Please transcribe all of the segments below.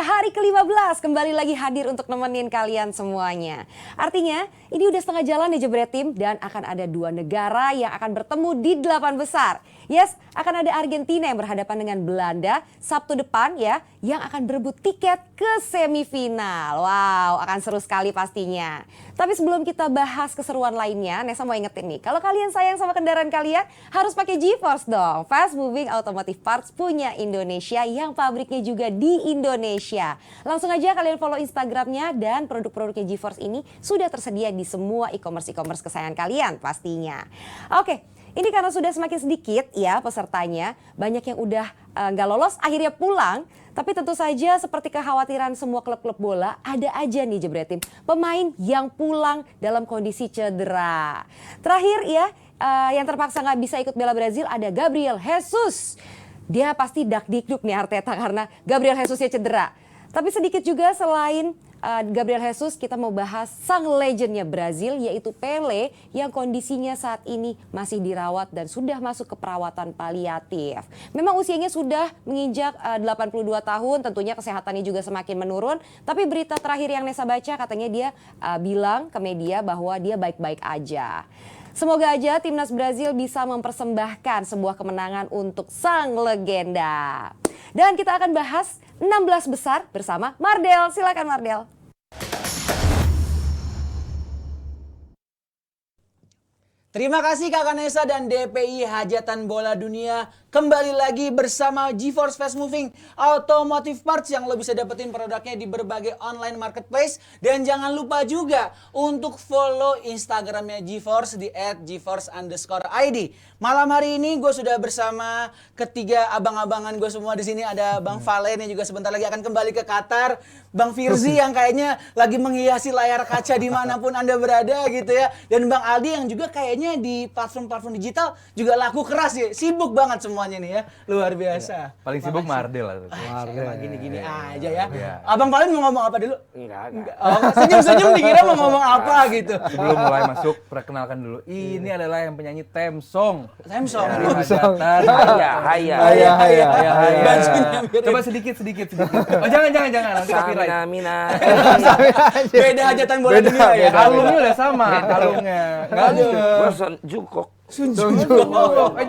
Akhirnya hari ke-15 kembali lagi hadir untuk nemenin kalian semuanya. Artinya ini udah setengah jalan ya Jebret Tim, dan akan ada 2 negara yang akan bertemu di 8 besar. Yes, akan ada Argentina yang berhadapan dengan Belanda Sabtu depan ya, yang akan berebut tiket ke semifinal. Wow, akan seru sekali pastinya. Tapi sebelum kita bahas keseruan lainnya, Nesa mau ingetin nih, kalau kalian sayang sama kendaraan kalian harus pakai GeForce dong. Fast Moving Automotive Parts punya Indonesia yang pabriknya juga di Indonesia. Langsung aja kalian follow Instagramnya, dan produk-produknya GeForce ini sudah tersedia di semua e-commerce kesayangan kalian pastinya. Oke. Ini karena sudah semakin sedikit ya pesertanya, banyak yang udah nggak lolos akhirnya pulang. Tapi tentu saja seperti kekhawatiran semua klub-klub bola, ada aja nih Jebret Tim pemain yang pulang dalam kondisi cedera. Terakhir ya, yang terpaksa nggak bisa ikut bela Brazil ada Gabriel Jesus. Dia pasti dak-dikduk nih Arteta karena Gabriel Jesusnya cedera. Tapi sedikit juga selain Gabriel Jesus, kita mau bahas sang legendnya Brazil yaitu Pelé yang kondisinya saat ini masih dirawat dan sudah masuk ke perawatan paliatif. Memang usianya sudah menginjak 82 tahun, tentunya kesehatannya juga semakin menurun. Tapi berita terakhir yang Nesa baca katanya dia bilang ke media bahwa dia baik-baik aja. Semoga aja timnas Brazil bisa mempersembahkan sebuah kemenangan untuk sang legenda. Dan kita akan bahas 16 besar bersama Mardel. Silakan Mardel. Terima kasih Kakak Nesa dan DPI Hajatan Bola Dunia. Kembali lagi bersama GeForce Fast Moving Automotive Parts yang lo bisa dapetin produknya di berbagai online marketplace. Dan jangan lupa juga untuk follow Instagramnya GeForce di @geforce_id. Malam hari ini gue sudah bersama ketiga abang-abangan gue semua di sini. Ada Bang Valen yang juga sebentar lagi akan kembali ke Qatar. Bang Firzi yang kayaknya lagi menghiasi layar kaca dimanapun Anda berada gitu ya. Dan Bang Aldi yang juga kayaknya di platform-platform digital juga laku keras ya. Sibuk banget semuanya nih ya. Luar biasa. Ya, paling sibuk Mardel lah. Emang gini-gini aja ya. Abang Valen mau ngomong apa dulu? Enggak. Oh, senyum-senyum dikira mau ngomong apa gitu. Sebelum mulai masuk, perkenalkan dulu. Ini adalah yang penyanyi theme song. Theme song. Dari Hajatan. Bajunya mirip. Coba sedikit. Oh jangan. Nanti copyright. Mina. Beda hajatan bola dunia ya. Kalungnya udah sama, kalungnya. Gua Jungkook.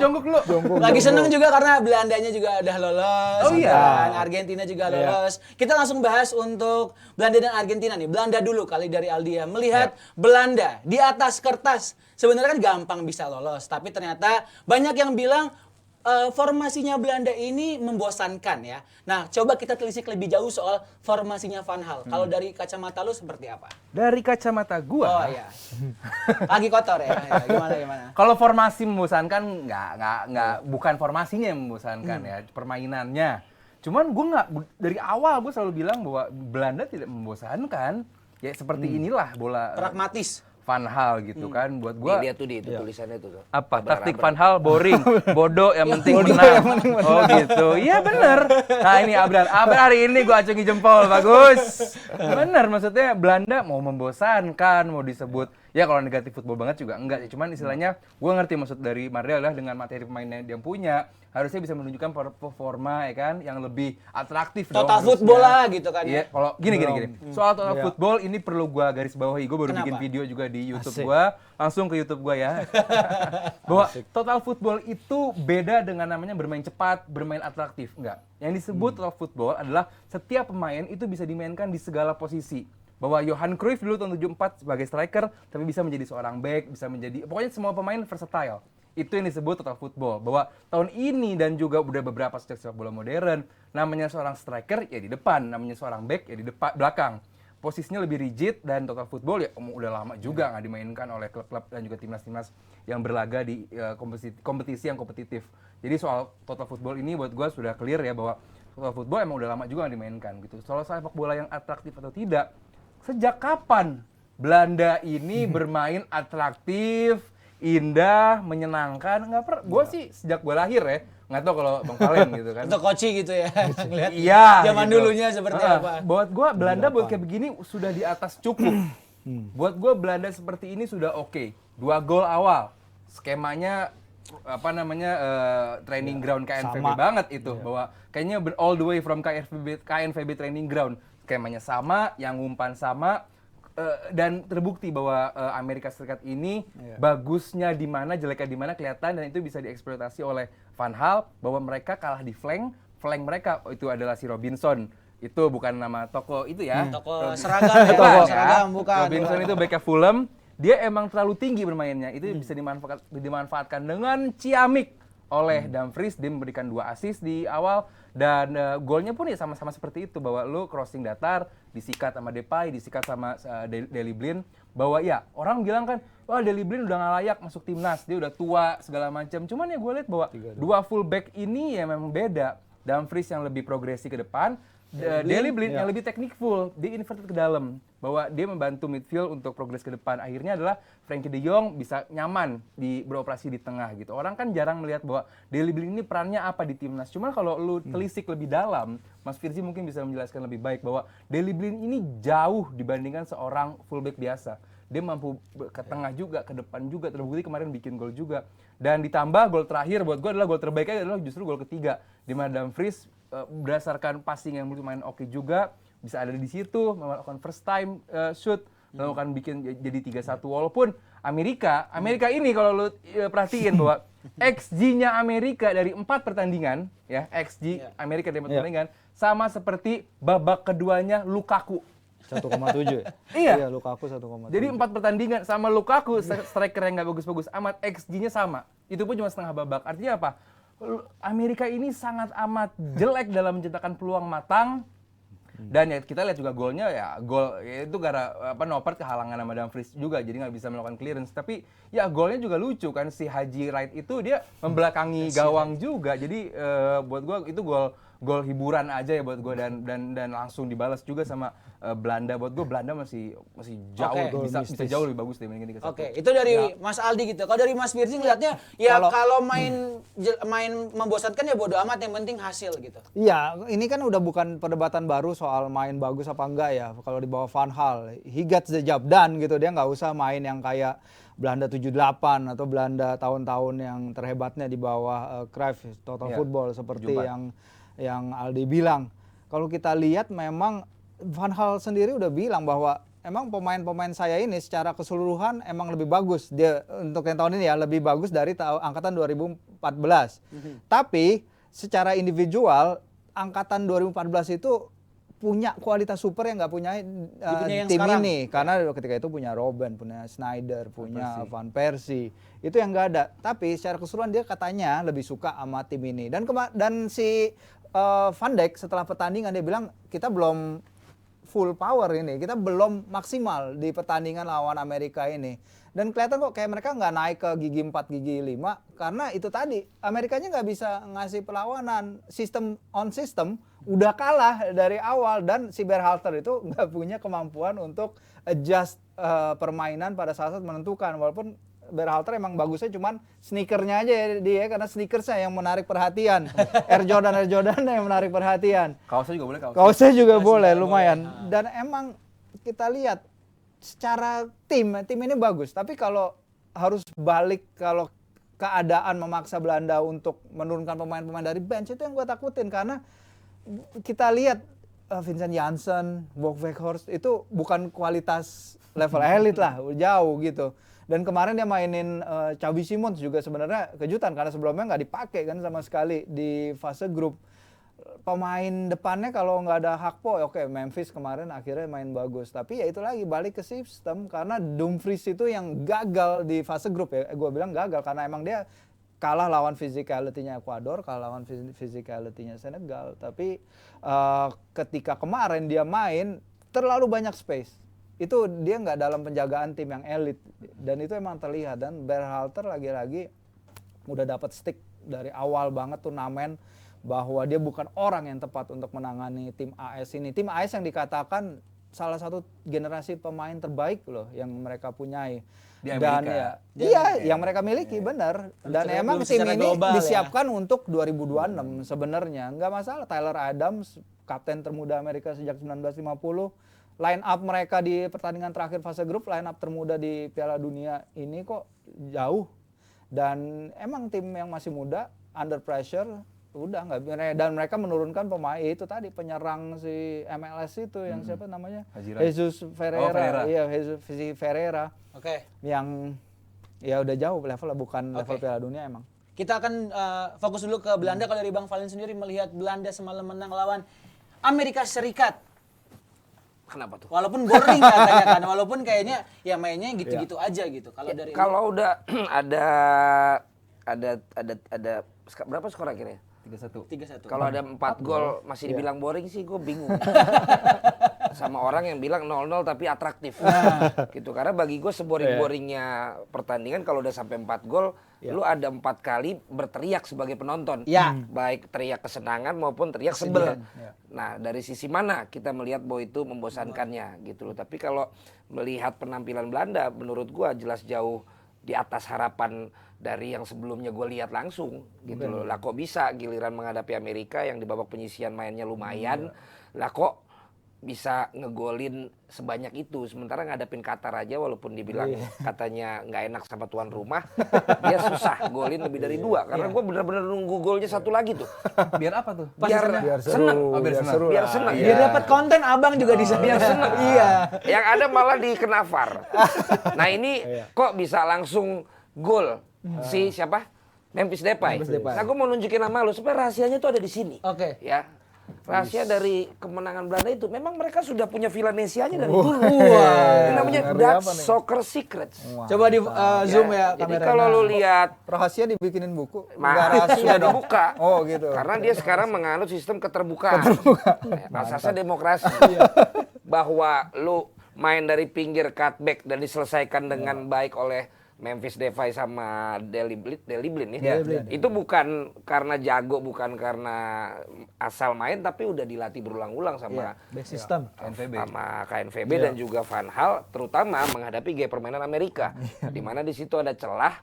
Jongkok lu. Lagi seneng juga karena Belandanya juga udah lolos. Oh iya. Dan Argentina juga lolos. Kita langsung bahas untuk Belanda dan Argentina nih. Belanda dulu kali dari Aldi ya. Melihat Belanda di atas kertas sebenarnya kan gampang bisa lolos, tapi ternyata banyak yang bilang formasinya Belanda ini membosankan ya. Nah, coba kita telisik lebih jauh soal formasinya Van Gaal. Kalau dari kacamata lu seperti apa? Dari kacamata gua. Oh iya. Lagi kotor ya. Gimana? Kalau formasi membosankan nggak bukan formasinya yang membosankan ya, permainannya. Cuman gua dari awal gua selalu bilang bahwa Belanda tidak membosankan. Ya seperti inilah bola Pragmatis. Van Gaal gitu kan, buat gua. Lihat tuh itu tulisannya tuh. Apa taktik Van Gaal boring, bodoh yang penting menang. Oh gitu, iya bener. Nah ini Abrar hari ini gua acungi jempol, bagus. Bener, maksudnya Belanda mau membosankan, mau disebut ya kalau negatif football banget juga enggak. Cuman istilahnya gua ngerti maksud dari Mardel adalah dengan materi pemainnya yang dia punya, harusnya bisa menunjukkan performa ya kan yang lebih atraktif Total dong, football lah gitu kan ya. ya. Kalau gini. Soal total football ini perlu gua garis bawahi. Gua baru bikin video juga di YouTube gua, langsung ke YouTube gua ya. Bahwa total football itu beda dengan namanya bermain cepat, bermain atraktif, enggak. Yang disebut total football adalah setiap pemain itu bisa dimainkan di segala posisi. Bahwa Johan Cruyff dulu tahun 74 sebagai striker, tapi bisa menjadi seorang back, bisa menjadi pokoknya semua pemain versatile. Itu yang disebut total football. Bahwa tahun ini dan juga udah beberapa sejak sepak bola modern, namanya seorang striker ya di depan, namanya seorang back ya di belakang. Posisinya lebih rigid, dan total football ya udah lama juga nggak dimainkan oleh klub-klub dan juga timnas-timnas yang berlaga di kompetisi yang kompetitif. Jadi soal total football ini buat gue sudah clear ya bahwa total football emang udah lama juga nggak dimainkan gitu. Soal sepak bola yang atraktif atau tidak, sejak kapan Belanda ini bermain atraktif, indah, menyenangkan? Gue sih sejak gue lahir ya, nggak tahu kalau Bang Valen gitu kan. Atau Koci gitu ya. Ngeliat Iya. zaman gitu. dulunya seperti apa. Buat gue Belanda buat kayak begini sudah di atas cukup. Buat gue Belanda seperti ini sudah oke. 2 gol awal, skemanya training ground KNVB banget itu, bahwa kayaknya all the way from KNVB training ground, skemanya sama, yang umpan sama, dan terbukti bahwa Amerika Serikat ini bagusnya di mana, jeleknya di mana kelihatan, dan itu bisa dieksploitasi oleh Van Gaal bahwa mereka kalah di flank mereka itu adalah si Robinson. Itu bukan nama toko itu ya. Toko seragam ya, seragam bukan. Robinson itu backnya Fulham. Dia emang terlalu tinggi bermainnya. Itu bisa dimanfaatkan dengan ciamik oleh Dumfries. Dia memberikan 2 assist di awal, dan golnya pun ya sama-sama seperti itu, bahwa lu crossing datar, disikat sama Depay, disikat sama Daley Blind, bahwa ya orang bilang kan, wah Daley Blind udah nggak layak masuk timnas, dia udah tua segala macam. Cuman ya gue lihat bahwa 2 fullback ini ya memang beda. Dumfries yang lebih progresi ke depan, Daley Blind yang lebih technical, dia inverted ke dalam, bahwa dia membantu midfield untuk progres ke depan. Akhirnya adalah Frenkie de Jong bisa nyaman beroperasi di tengah gitu. Orang kan jarang melihat bahwa Daley Blind ini perannya apa di timnas. Cuman kalau lu telisik lebih dalam, Mas Firzi mungkin bisa menjelaskan lebih baik bahwa Daley Blind ini jauh dibandingkan seorang fullback biasa. Dia mampu ke tengah juga, ke depan juga, terbukti kemarin bikin gol juga. Dan ditambah gol terakhir buat gue adalah gol terbaiknya adalah justru gol ketiga, di mana Dumfries berdasarkan passing yang lumayan oke juga, bisa ada di situ, melakukan first time shoot, melakukan bikin jadi 3-1. Walaupun Amerika ini kalau lu perhatiin bahwa XG-nya Amerika dari 4 pertandingan, ya XG Amerika dari 4 pertandingan sama seperti babak keduanya Lukaku. 1,7 ya? Iya. Lukaku 1,7. Jadi 4 pertandingan sama Lukaku, striker yang nggak bagus-bagus amat, XG-nya sama. Itu pun cuma setengah babak. Artinya apa? Amerika ini sangat amat jelek dalam menciptakan peluang matang. Dan ya kita lihat juga golnya gol itu gara Noppert kehalangan sama Dumfries juga, jadi nggak bisa melakukan clearance. Tapi ya golnya juga lucu kan, si Haji Wright itu dia membelakangi gawang juga. Jadi buat gua itu gol hiburan aja ya buat gue, dan langsung dibalas juga sama Belanda. Buat gue Belanda masih jauh bisa jauh lebih bagus dibandingin 3-1. Oke, itu dari Mas Aldi gitu. Kalau dari Mas Firzi ngeliatnya ya kalau main membosankan ya bodo amat, yang penting hasil gitu. Iya, ini kan udah bukan perdebatan baru soal main bagus apa enggak ya. Kalau di bawah Van Gaal, he gets the job done gitu. Dia nggak usah main yang kayak Belanda 78 atau Belanda tahun-tahun yang terhebatnya di bawah Cruyff, Total Football seperti yang Aldi bilang. Kalau kita lihat memang Van Gaal sendiri udah bilang bahwa emang pemain-pemain saya ini secara keseluruhan emang lebih bagus. Dia untuk yang tahun ini ya lebih bagus dari angkatan 2014. Tapi secara individual angkatan 2014 itu punya kualitas super yang nggak punya tim sekarang. Ini. Karena ketika itu punya Robben, punya Sneijder, punya Van Persie. Itu yang nggak ada. Tapi secara keseluruhan dia katanya lebih suka sama tim ini. Dan si Van Dijk setelah pertandingan dia bilang kita belum full power ini, kita belum maksimal di pertandingan lawan Amerika ini. Dan kelihatan kok kayak mereka nggak naik ke gigi 4, gigi 5 karena itu tadi Amerikanya nggak bisa ngasih perlawanan, sistem udah kalah dari awal, dan si Berhalter itu nggak punya kemampuan untuk adjust permainan pada saat menentukan. Walaupun Berhalter emang bagusnya cuman sneakernya aja ya dia, karena sneakersnya yang menarik perhatian. Air Jordan yang menarik perhatian. Kaosnya juga boleh, Kaosnya juga boleh, lumayan. Dan emang kita lihat secara tim ini bagus. Tapi kalau harus balik, kalau keadaan memaksa Belanda untuk menurunkan pemain-pemain dari bench, itu yang gue takutin. Karena kita lihat Vincent Janssen, Wout Weghorst itu bukan kualitas level elit lah, jauh gitu. Dan kemarin dia mainin Xavi Simons juga sebenarnya kejutan karena sebelumnya nggak dipakai kan sama sekali di fase grup. Pemain depannya kalau nggak ada Hakpo, oke, Memphis kemarin akhirnya main bagus. Tapi ya itu lagi balik ke sistem, karena Dumfries itu yang gagal di fase grup ya. Gue bilang gagal karena emang dia kalah lawan physicality-nya Ekuador, kalah lawan physicality-nya Senegal. Tapi ketika kemarin dia main terlalu banyak space. Itu dia nggak dalam penjagaan tim yang elit, dan itu emang terlihat. Dan Berhalter lagi-lagi udah dapat stick dari awal banget turnamen bahwa dia bukan orang yang tepat untuk menangani tim AS ini. Tim AS yang dikatakan salah satu generasi pemain terbaik loh yang mereka punyai. Di Amerika. Dan yang mereka miliki benar. Dan emang tim ini disiapkan untuk 2026 sebenarnya. Nggak masalah. Tyler Adams, kapten termuda Amerika sejak 1950. Line up mereka di pertandingan terakhir fase grup, line up termuda di Piala Dunia ini kok jauh Dan emang tim yang masih muda, under pressure, udah nggak, dan mereka menurunkan pemain itu tadi penyerang si MLS itu yang siapa namanya, Haji Rai. Jesus Ferreira. Ferreira. Iya, Jesus Ferreira Oke. yang ya udah jauh levelnya, bukan level Oke. Piala Dunia emang. Kita akan fokus dulu ke Belanda. Kalau dari Bang Valen sendiri melihat Belanda semalam menang lawan Amerika Serikat. Kenapa tuh? Walaupun boring katanya kan, walaupun kayaknya ya mainnya gitu-gitu aja gitu. Kalau dari Kalau udah ada berapa skor akhirnya? 3-1. 3-1. Kalau ada 4 gol masih dibilang boring sih, gue bingung. Sama orang yang bilang 0-0 tapi atraktif. Gitu. Karena bagi gue seboring-boringnya pertandingan kalau udah sampai 4 gol, lu ada 4 kali berteriak sebagai penonton. Ya. Baik teriak kesenangan maupun teriak sebel. Nah, dari sisi mana kita melihat bahwa itu membosankannya gitu loh. Tapi kalau melihat penampilan Belanda, menurut gue jelas jauh di atas harapan dari yang sebelumnya gue lihat langsung gitu loh. Lah kok bisa giliran menghadapi Amerika yang di babak penyisihan mainnya lumayan, lah kok bisa ngegolin sebanyak itu, sementara ngadapin Qatar aja walaupun dibilang katanya nggak enak sama tuan rumah, dia susah golin lebih dari 2 karena gue bener-bener nunggu golnya satu lagi tuh. Biar apa tuh? Biar seneng, biar seneng. Biar dapat konten abang juga di sana. Biar seneng. Iya. Yang ada malah dikena VAR. Nah ini kok bisa langsung gol si siapa? Memphis Depay. Nah gue mau nunjukin sama lu supaya rahasianya tuh ada di sini. Oke. Ya. Rahasia dari kemenangan Belanda itu memang mereka sudah punya Villanesia-nya dari dulu. Ini namanya Dutch Soccer Secrets. Coba di zoom ya Jadi kamera. kalau lu lihat Rahasia dibikinin buku. Nggak sudah rahasia dong. dibuka. Oh gitu. Karena dia sekarang menganut sistem keterbukaan. Asasnya demokrasi. Bahwa lu main dari pinggir cutback dan diselesaikan dengan baik oleh Memphis Depay sama Daley Blind ya. Itu bukan karena jago, bukan karena asal main, tapi udah dilatih berulang-ulang sama base system. sama KNVB dan juga Van Hal, terutama menghadapi gaya permainan Amerika. Di mana di situ ada celah.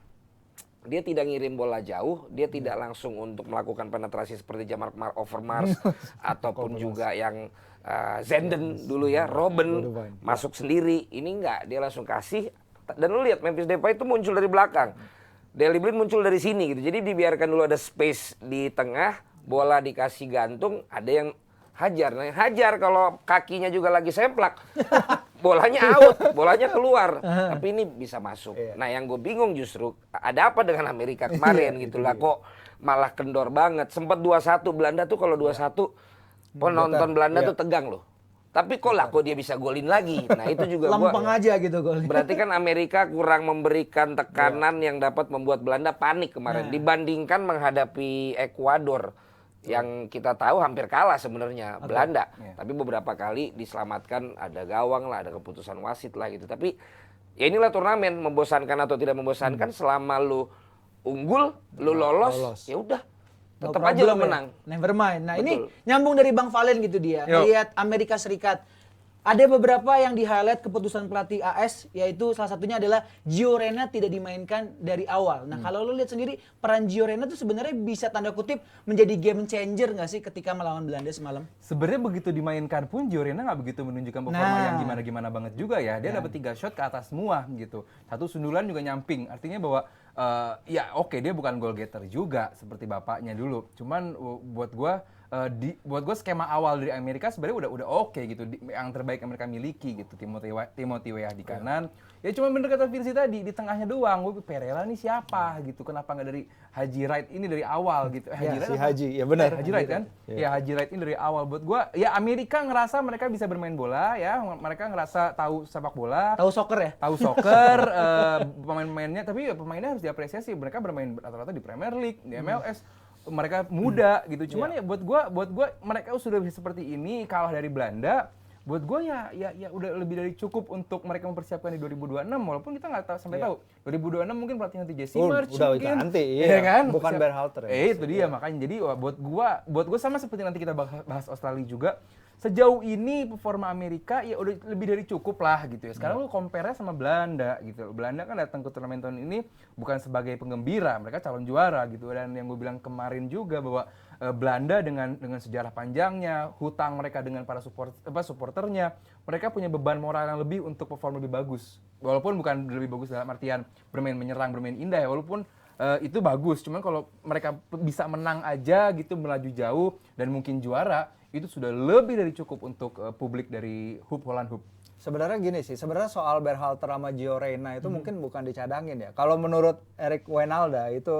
Dia tidak ngirim bola jauh, dia tidak langsung untuk melakukan penetrasi seperti Jamal Overmars ataupun juga yang Zenden dulu ya, Robben masuk sendiri. Ini enggak, dia langsung kasih. Dan lu lihat Memphis Depay itu muncul dari belakang. Daley Blind muncul dari sini gitu. Jadi dibiarkan dulu ada space di tengah, bola dikasih gantung, ada yang hajar. Nah, yang hajar kalau kakinya juga lagi semplak. Bolanya out, bolanya keluar. Tapi ini bisa masuk. Nah, yang gue bingung justru ada apa dengan Amerika kemarin gitu lah, kok malah kendor banget. Sempat 2-1 Belanda tuh, kalau 2-1 penonton Belanda tuh tegang loh. Tapi kok dia bisa golin lagi. Nah itu juga lempeng aja gitu golin. Berarti kan Amerika kurang memberikan tekanan yang dapat membuat Belanda panik kemarin. Dibandingkan menghadapi Ekuador yang kita tahu hampir kalah sebenarnya Belanda. Tapi beberapa kali diselamatkan, ada gawang lah, ada keputusan wasit lah gitu. Tapi ya inilah turnamen, membosankan atau tidak membosankan, selama lu unggul, lu lolos. Ya udah. Tetap aja lo menang. Never mind. Nah, Betul. ini nyambung dari Bang Valen gitu dia. Lihat Amerika Serikat. Ada beberapa yang di-highlight keputusan pelatih AS, yaitu salah satunya adalah Gio Reyna tidak dimainkan dari awal. Nah, kalau lo lihat sendiri, peran Gio Reyna tuh sebenarnya bisa tanda kutip menjadi game changer nggak sih ketika melawan Belanda semalam? Sebenarnya begitu dimainkan pun Gio Reyna nggak begitu menunjukkan performa yang gimana-gimana banget juga ya. Dia dapat 3 shot ke atas semua gitu. 1 sundulan juga nyamping. Artinya bahwa ya oke, dia bukan goal getter juga seperti bapaknya dulu. Cuman buat gue skema awal dari Amerika sebenarnya udah oke gitu. Yang terbaik yang mereka miliki gitu. Timothy Weah di kanan. Ya cuma bener kata Vinci tadi, di tengahnya doang. Gue Pereira nih siapa gitu. Kenapa nggak dari Haji Wright ini dari awal gitu. Haji, ya benar. Haji Wright kan? Ya Haji Wright ini dari awal. Buat gue, ya Amerika ngerasa mereka bisa bermain bola ya. Mereka ngerasa tahu sepak bola. Tahu soccer ya? Tahu soccer, pemain-pemainnya. Tapi ya pemainnya harus diapresiasi. Mereka bermain rata-rata di Premier League, di MLS. Mereka muda gitu. Cuman ya buat gua mereka sudah seperti ini, kalah dari Belanda. Buat gue ya udah lebih dari cukup untuk mereka mempersiapkan di 2026, walaupun kita nggak sampai tahu 2026 mungkin pelatih nanti Jesse March mungkin, nanti, ya kan? Bukan Berhalter. Itu dia makanya. Jadi buat gue sama seperti nanti kita bahas Australia juga. Sejauh ini performa Amerika ya udah lebih dari cukup lah gitu ya. Sekarang lu compare sama Belanda gitu. Belanda kan datang ke turnamen tahun ini bukan sebagai penggembira, mereka calon juara gitu. Dan yang gue bilang kemarin juga bahwa Belanda dengan sejarah panjangnya, hutang mereka dengan para supporternya, mereka punya beban moral yang lebih untuk perform lebih bagus. Walaupun bukan lebih bagus dalam artian bermain menyerang, bermain indah ya, walaupun itu bagus. Cuman kalau mereka bisa menang aja gitu, melaju jauh dan mungkin juara, itu sudah lebih dari cukup untuk publik dari Holland Hoop. Sebenarnya gini sih, sebenarnya soal Berhalter sama Gio Reyna itu mungkin bukan dicadangin ya. Kalau menurut Eric Wijnaldum itu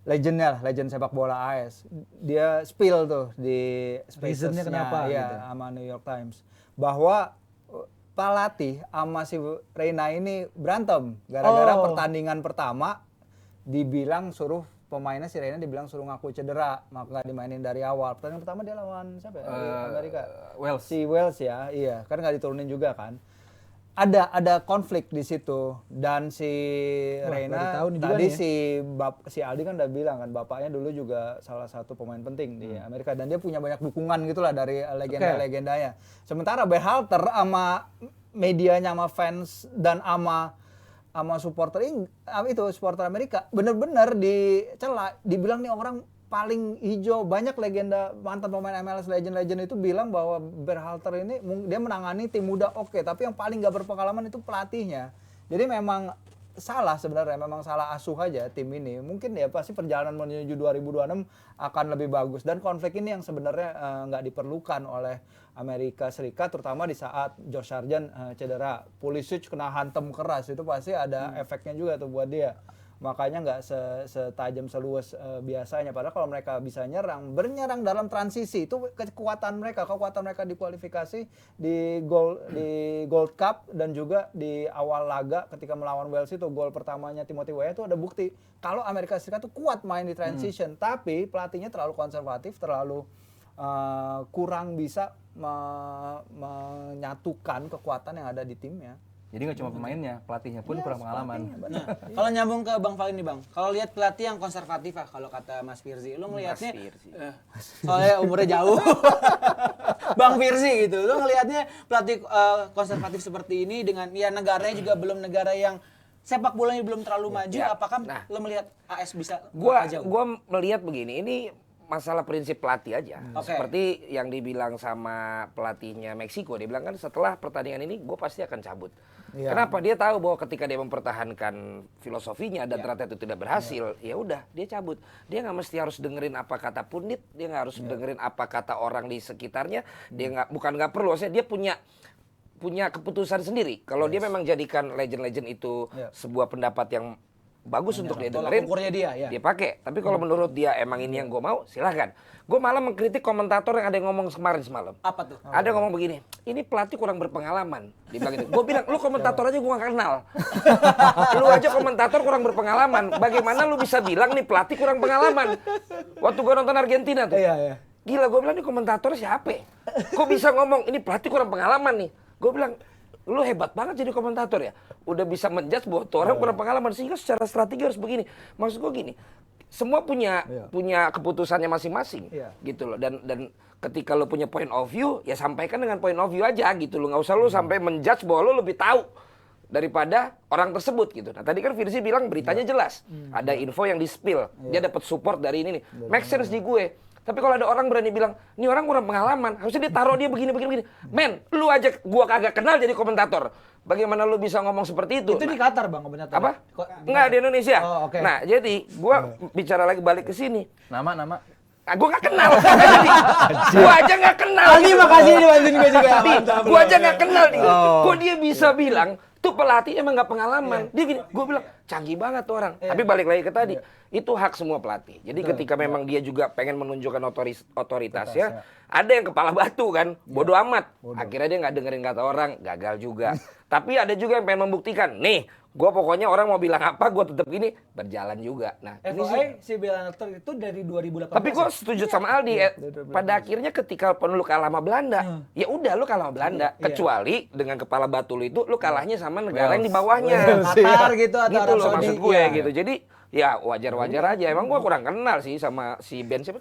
legendnya lah, legend sepak bola AS. Dia spill tuh di Reasonnya kenapa ya, gitu. sama New York Times bahwa pelatih sama si Reyna ini berantem gara-gara pertandingan pertama dibilang suruh pemainnya si Reyna dibilang suruh ngaku cedera, maka nggak dimainin dari awal. Pertandingan pertama dia lawan siapa ya? Di Amerika. Wales. Si Wales ya, iya, kan nggak diturunin juga kan. Ada konflik di situ dan si Reyna tadi si Aldi kan udah bilang kan bapaknya dulu juga salah satu pemain penting di Amerika dan dia punya banyak dukungan gitulah dari legenda-legendanya. Sementara Berhalter sama medianya sama fans dan sama supporter itu supporter Amerika bener-bener dicela, dibilang nih orang paling hijau. Banyak legenda mantan pemain MLS legend itu bilang bahwa Berhalter ini dia menangani tim muda oke, tapi yang paling gak berpengalaman itu pelatihnya. Jadi memang salah sebenarnya, memang salah asuh aja tim ini. Mungkin ya pasti perjalanan menuju 2026 akan lebih bagus dan konflik ini yang sebenarnya nggak diperlukan oleh Amerika Serikat, terutama di saat Josh Sargent cedera. Pulisic kena hantam keras, itu pasti ada efeknya juga tuh buat dia. Makanya nggak setajam seluas biasanya. Padahal kalau mereka bisa bernyerang dalam transisi itu kekuatan mereka di kualifikasi di Gold Cup dan juga di awal laga ketika melawan Wales itu gol pertamanya Timothy Weah itu ada bukti kalau Amerika Serikat tuh kuat main di transition, tapi pelatihnya terlalu konservatif, terlalu kurang bisa menyatukan kekuatan yang ada di timnya. Jadi nggak cuma pemainnya, pelatihnya pun kurang pengalaman. Nah, kalau nyambung ke Bang Falin nih Bang, kalau lihat pelatih yang konservatif lah kalau kata Mas Firzi, lu ngelihatnya soalnya umurnya jauh, Bang Firzi gitu, lu ngelihatnya pelatih konservatif seperti ini dengan ya negaranya juga belum negara yang sepak bolanya belum terlalu maju, apakah lu melihat AS bisa jauh? Gua melihat begini, ini masalah prinsip pelatih aja. Seperti yang dibilang sama pelatihnya Meksiko, dia bilang kan setelah pertandingan ini gue pasti akan cabut. Kenapa? Dia tahu bahwa ketika dia mempertahankan filosofinya dan ternyata itu tidak berhasil, ya udah dia cabut. Dia nggak mesti harus dengerin apa kata pundit, dia nggak harus dengerin apa kata orang di sekitarnya. Dia nggak perlu, maksudnya dia punya keputusan sendiri. Kalau dia memang jadikan legend-legend itu sebuah pendapat yang bagus untuk dia dengerin, dia pakai. Tapi kalau menurut dia emang ini yang gue mau, silahkan. Gue malah mengkritik komentator yang ada yang ngomong kemarin semalam. Apa tuh? Ada yang ngomong begini, ini pelatih kurang berpengalaman. Dia bilang gitu. Gue bilang, lu komentator aja gue gak kenal. Lu aja komentator kurang berpengalaman. Bagaimana lu bisa bilang nih pelatih kurang pengalaman? Waktu gue nonton Argentina tuh. Gila, gue bilang, ini komentator siapa? Kok bisa ngomong, ini pelatih kurang pengalaman nih? Gue bilang, lu hebat banget jadi komentator ya. Udah bisa menjudge bahwa tuh orang kurang pengalaman, sehingga secara strategi harus begini. Maksud gue gini, semua punya keputusannya masing-masing gitu loh. Dan ketika lu punya point of view, ya sampaikan dengan point of view aja gitu loh. Nggak usah lu sampai menjudge bahwa lu lebih tahu daripada orang tersebut gitu. Nah tadi kan Firzi bilang beritanya jelas. Ada info yang di-spill, dia dapat support dari ini nih. Make sense di gue. Tapi kalau ada orang berani bilang, ini orang kurang pengalaman, harusnya dia taruh dia begini. Men, lu aja gua kagak kenal jadi komentator. Bagaimana lu bisa ngomong seperti itu? Itu di Qatar Bang komentator. Apa? Enggak, di Indonesia. Nah, jadi gua bicara lagi balik ke sini. Nama. Gua gak kenal. Gua aja gak kenal. Aldi makasih dibantuin gue juga. Mantap. Gua aja gak kenal nih. Kok dia bisa bilang, tuh pelatih emang gak pengalaman. Dia gini, gua bilang, canggih banget tuh orang. Tapi balik lagi ke tadi. Itu hak semua pelatih. Jadi ketika memang dia juga pengen menunjukkan otoritasnya, ada yang kepala batu kan, bodoh amat. Akhirnya dia nggak dengerin kata orang, gagal juga. Tapi ada juga yang pengen membuktikan, nih, gue pokoknya orang mau bilang apa, gue tetap gini, berjalan juga. Nah, ini sih. Si Berhalter itu dari 2018. Tapi gue setuju sama Aldi. Pada akhirnya ketika lu kalah sama Belanda, ya udah lu kalah sama Belanda. Kecuali dengan kepala batu lu itu, lu kalahnya sama negara yang di bawahnya. Qatar gitu atau gitu Arab loh Saudi. maksud gue gitu. Jadi ya wajar-wajar aja. Emang gue kurang kenal sih sama si Ben siapa?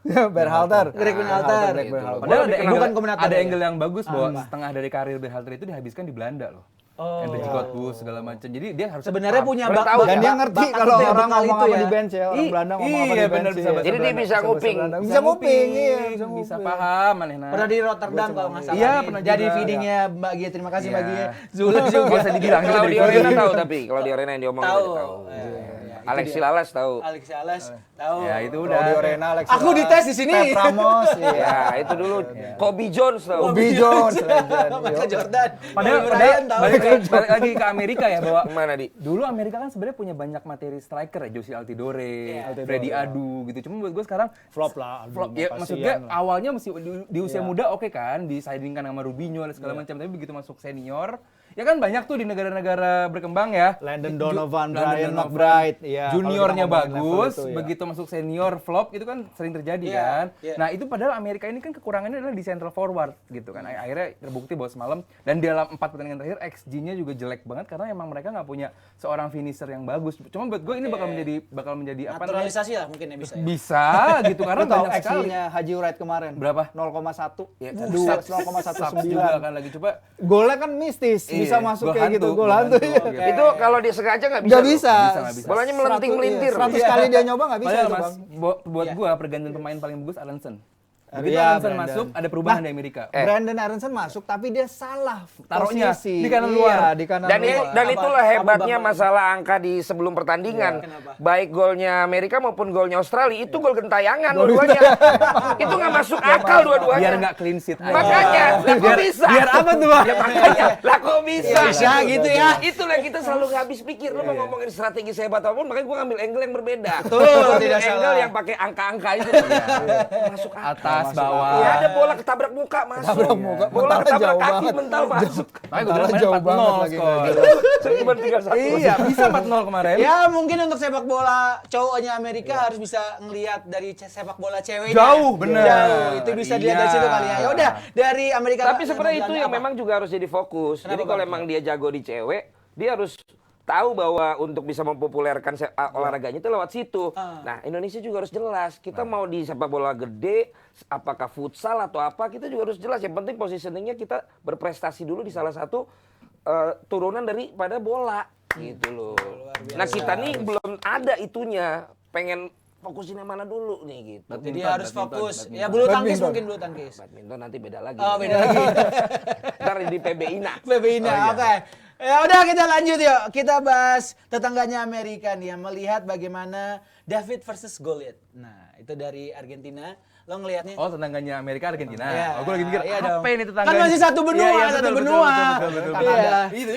Berhalter. Greg Berhalter. Padahal ada Bukan komentator. angle yang bagus bahwa setengah dari karir Berhalter itu dihabiskan di Belanda loh. Enrique Godbout segala macam. Jadi dia harus Sebenarnya paham. punya Udah tahu Dan dia ngerti kalau orang ngomong itu apa ya. di bench ya, orang Belanda ngomong apa Iya, di bench. benar, bisa ya. bahasa Jadi dia Belanda. bisa nguping. Bisa nguping, iya, bisa bisa nguping. paham manehna. Pernah di Rotterdam kalau nggak salah. Iya, nih. pernah Jadi juga. feedingnya Mbak Gia, terima kasih Iya. Mbak Gia. Zulu juga. Gak usah dibilang juga Kalau dari di gua. arena tahu tapi kalau di arena yang diomongin Tahu. dia tahu. Iya, iya, itu Alexi dia. Lalas tahu. Alexi Alas tahu. Ya itu Kalau udah. di arena Alex Aku dites di sini. Pep Ramos, iya. Ya, itu dulu Kobe Jones tahu. Kobe Jones, legend. Michael Jordan. Padahal, Kobe Bryant tahu. balik lagi ke Amerika ya bahwa Gimana di? dulu Amerika kan sebenarnya punya banyak materi striker ya, Josie Altidore, Iya. Freddy Adu gitu. Cuma buat gue sekarang Flop lah. flop. Ya maksudnya awalnya masih di usia muda oke kan, disandingkan sama Rubinho dan segala macam. Tapi begitu masuk senior, ya kan banyak tuh di negara-negara berkembang ya. Landon Ju- Donovan, Landon Brian Donovan. McBride, iya. Juniornya Kalau kita ngomongin level bagus, itu, ya. begitu masuk senior flop itu kan sering terjadi Iya, kan. iya. Nah itu padahal Amerika ini kan kekurangannya adalah di central forward gitu kan. Akhirnya terbukti bahwa semalam dan di dalam 4 pertandingan terakhir XG-nya juga jelek banget karena emang mereka nggak punya seorang finisher yang bagus. Cuma buat gue ini bakal menjadi apa namanya? Naturalisasi lah mungkin ya bisa. Ya. Bisa gitu karena Lu tahu banyak sekali. XG-nya Haji Wright kemarin? Berapa? 0,1. Ya, Dua, Subs juga 0,19. kan lagi coba. Golnya kan mistis, Iya, bisa masuk gol kayak gitu. hantu, Gol gol hantu. hantu, Iya. gitu. Itu kalau dia sengaja nggak bisa. Nggak loh. bisa. Nggak bisa. Bolanya melenting-melintir. 100 kali dia nyoba nggak bisa Padahal itu, Mas, Bang. buat gua pergantian pemain paling bagus Aronson. Begitu Iya, Aronson Brandon. masuk ada perubahan di Amerika. Brandon Aronson masuk tapi dia salah Taruhnya posisi. di kanan Iya, luar. di kanan Dan luar. dan Apa- itulah apa hebatnya Bang? masalah angka di sebelum pertandingan. Kenapa? Baik golnya Amerika maupun golnya Australia itu gol gentayangan dua-duanya. Itu nggak masuk akal dua-duanya. Biar nggak clean sheet. aja. Makanya, lah kok bisa? Biar apa tuh, Bang? Ya makanya, lah kok bisa? Bisa gitu ya. Itulah yang kita selalu nggak habis pikir. Lu mau ngomongin strategi sehebat apapun, makanya gua ngambil angle yang berbeda. Betul, Gua ambil tidak angle salah. yang pakai angka-angka itu. Masuk akal. Atas, bawah. Ya ada bola ketabrak muka masuk. Ketabrak muka, Bola mentalnya ketabrak jauh kaki banget. mental masuk. Makanya gue Padahal bilang jauh kemarin banget 4-0 lagi. skor. Cuma 3-1. Iya, bisa 4-0 kemarin. Ya mungkin untuk sepak bola cowoknya Amerika harus bisa ngelihat dari sepak bola ceweknya. Jauh, bener. Jauh, itu bisa dilihat dari Iya. situ kali ya. Ya udah, dari Amerika. Tapi sebenarnya itu Belanda yang apa? memang juga harus jadi fokus. Kenapa, Jadi kalau Bang? emang dia jago di cewek, dia harus tahu bahwa untuk bisa mempopulerkan olahraganya itu lewat situ. Nah, Indonesia juga harus jelas. Kita mau di sepak bola gede, apakah futsal atau apa, kita juga harus jelas. Yang penting positioningnya kita berprestasi dulu di salah satu turunan daripada bola. Gitu loh. Nah, kita nih belum ada itunya. Pengen fokusin yang mana dulu nih gitu. Jadi harus fokus. Ya bulu tangkis mungkin bulu tangkis. Badminton nanti beda lagi. Oh, beda lagi. Ntar di PBINA. Bebina, oke. Ya udah kita lanjut yuk. Kita bahas tetangganya Amerika nih yang melihat bagaimana David versus Goliath. Nah, itu dari Argentina. Lo ngelihatnya? Oh, tetangganya Amerika Argentina. Iya. Oh, gue lagi mikir Iya dong. apa ini tetangganya? Kan masih satu benua, Iya, iya, satu betul, benua. betul, betul, betul. Iya. Itu.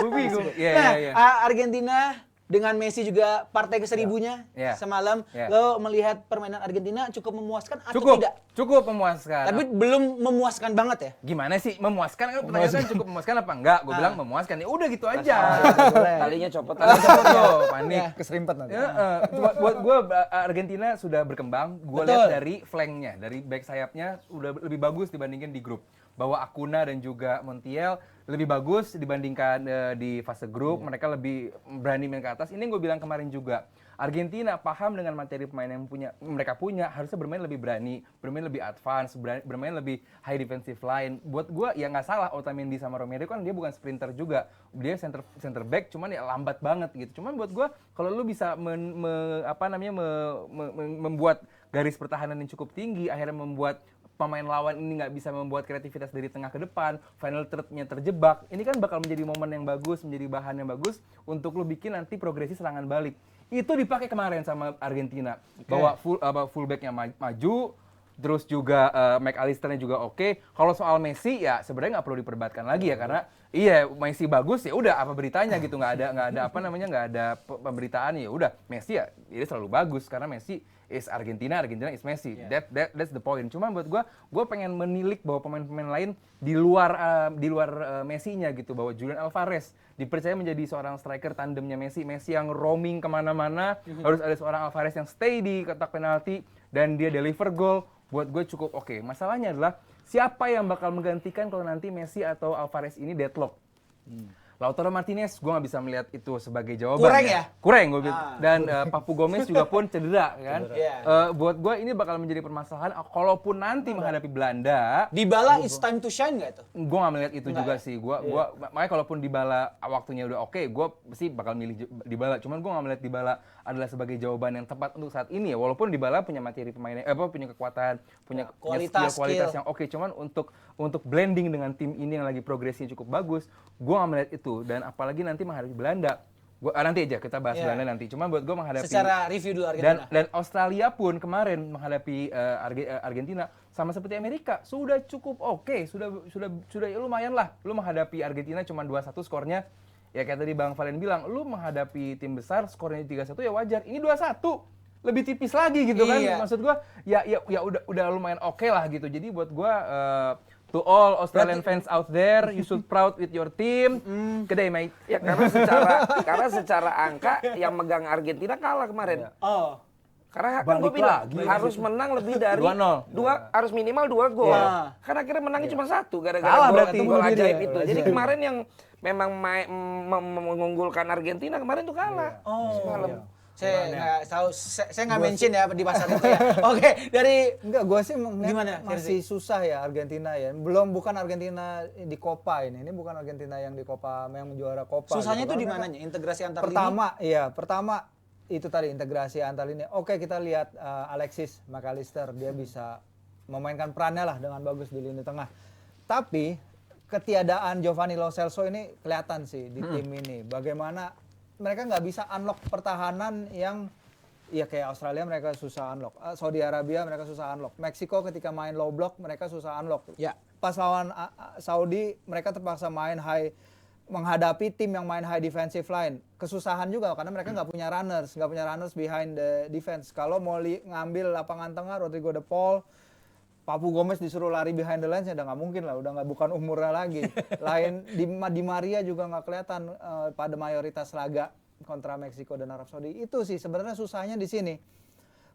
Gue bingung. Iya, Nah, iya, iya. Argentina dengan Messi juga partai ke-1000-nya Iya. semalam. Iya. Lo melihat permainan Argentina cukup memuaskan atau Cukup, tidak? cukup memuaskan. Tapi belum memuaskan banget ya? Gimana sih memuaskan? Kan pertanyaan kan cukup memuaskan apa enggak? Gue bilang memuaskan. Ya udah gitu aja. Talinya copot. Cepet tuh, panik. Keserimpet nanti. Ya, buat gue Argentina sudah berkembang. Gue Betul. lihat dari flanknya, dari back sayapnya udah lebih bagus dibandingin di grup. Bahwa Acuna dan juga Montiel lebih bagus dibandingkan di fase grup. Mereka lebih berani main ke atas. Ini yang gue bilang kemarin juga. Argentina paham dengan materi pemain yang mereka punya, harusnya bermain lebih berani, bermain lebih advance, bermain lebih high defensive line. Buat gue ya nggak salah Otamendi sama Romero kan dia bukan sprinter juga, dia center back, cuman ya lambat banget gitu. Cuman buat gue kalau lu bisa membuat garis pertahanan yang cukup tinggi, akhirnya membuat pemain lawan ini nggak bisa membuat kreativitas dari tengah ke depan, final third-nya terjebak, ini kan bakal menjadi momen yang bagus, menjadi bahan yang bagus untuk lu bikin nanti progresi serangan balik. Itu dipakai kemarin sama Argentina, bahwa fullbacknya maju, terus juga McAllister-nya juga oke. Kalau soal Messi ya sebenarnya nggak perlu diperdebatkan lagi ya, karena iya Messi bagus ya udah apa beritanya gitu, nggak ada pemberitaan, ya udah Messi ya dia selalu bagus karena Messi is Argentina is Messi. That's the point. Cuma buat gue pengen menilik bahwa pemain-pemain lain di luar Messi-nya gitu, bahwa Julian Alvarez dipercaya menjadi seorang striker tandemnya Messi yang roaming kemana-mana, harus ada seorang Alvarez yang stay di kotak penalti dan dia deliver goal. Buat gue cukup oke. Masalahnya adalah siapa yang bakal menggantikan kalau nanti Messi atau Alvarez ini deadlock. Lautaro Martinez, gue nggak bisa melihat itu sebagai jawaban. Kurang ya? Kurang gue bilang. Dan Papu Gomez juga pun cedera kan. Buat gue ini bakal menjadi permasalahan. Kalaupun nanti menghadapi Belanda, Dybala it's time to shine nggak itu? gue nggak melihat itu juga sih. Makanya kalaupun Dybala waktunya udah oke, gue pasti bakal milih Dybala. Cuman gue nggak melihat Dybala adalah sebagai jawaban yang tepat untuk saat ini ya. Walaupun Dybala punya materi pemain, punya kekuatan, punya kualitas kualitas yang oke. Cuman untuk blending dengan tim ini yang lagi progresinya cukup bagus, gue nggak melihat itu. Dan apalagi nanti menghadapi Belanda, nanti aja kita bahas Belanda nanti. Cuman buat gue menghadapi secara review dulu Argentina. dan Australia pun kemarin menghadapi Argentina sama seperti Amerika sudah cukup oke, sudah ya lumayan lah. Lu menghadapi Argentina cuma 2-1 skornya. Ya kayak tadi Bang Valen bilang, lu menghadapi tim besar skornya 3-1 ya wajar. Ini 2-1. Lebih tipis lagi gitu kan. Maksud gua ya udah lumayan oke lah gitu. Jadi buat gua to all Australian fans out there, you should proud with your team. Kedai mate. Ya karena secara angka yang megang Argentina kalah kemarin. Oh. Karena kan gue bilang harus menang lebih dari 2-0. harus minimal 2 gol. Karena akhirnya menangnya cuma 1 gara-gara gol ajaib itu. Jadi kemarin yang memang mengunggulkan Argentina kemarin tuh kalah semalam. Saya nggak tahu, saya nggak mention ya di pasar itu ya. Oke, dari Enggak, gue sih Gimana, masih susah ya Argentina ya. Bukan Argentina di Copa ini. Ini bukan Argentina yang di Copa, yang juara Copa. susahnya gitu. itu di Karena mananya? Integrasi antar Pertama itu tadi integrasi antar lini. Oke, kita lihat Alexis McAllister, dia bisa memainkan perannya lah dengan bagus di lini tengah. Tapi ketiadaan Giovanni Lo Celso ini kelihatan sih di tim ini. Bagaimana mereka nggak bisa unlock pertahanan yang ya kayak Australia mereka susah unlock, Saudi Arabia mereka susah unlock, Meksiko ketika main low block mereka susah unlock. Ya. Pas lawan Saudi mereka terpaksa main high, menghadapi tim yang main high defensive line. Kesusahan juga karena mereka nggak punya runners behind the defense. Kalau mau ngambil lapangan tengah Rodrigo De Paul, Papu Gomez disuruh lari behind the lines ya udah nggak mungkin lah, bukan umurnya lagi. Lain di Maria juga nggak kelihatan pada mayoritas laga kontra Meksiko dan Arab Saudi. Itu sih sebenarnya susahnya di sini.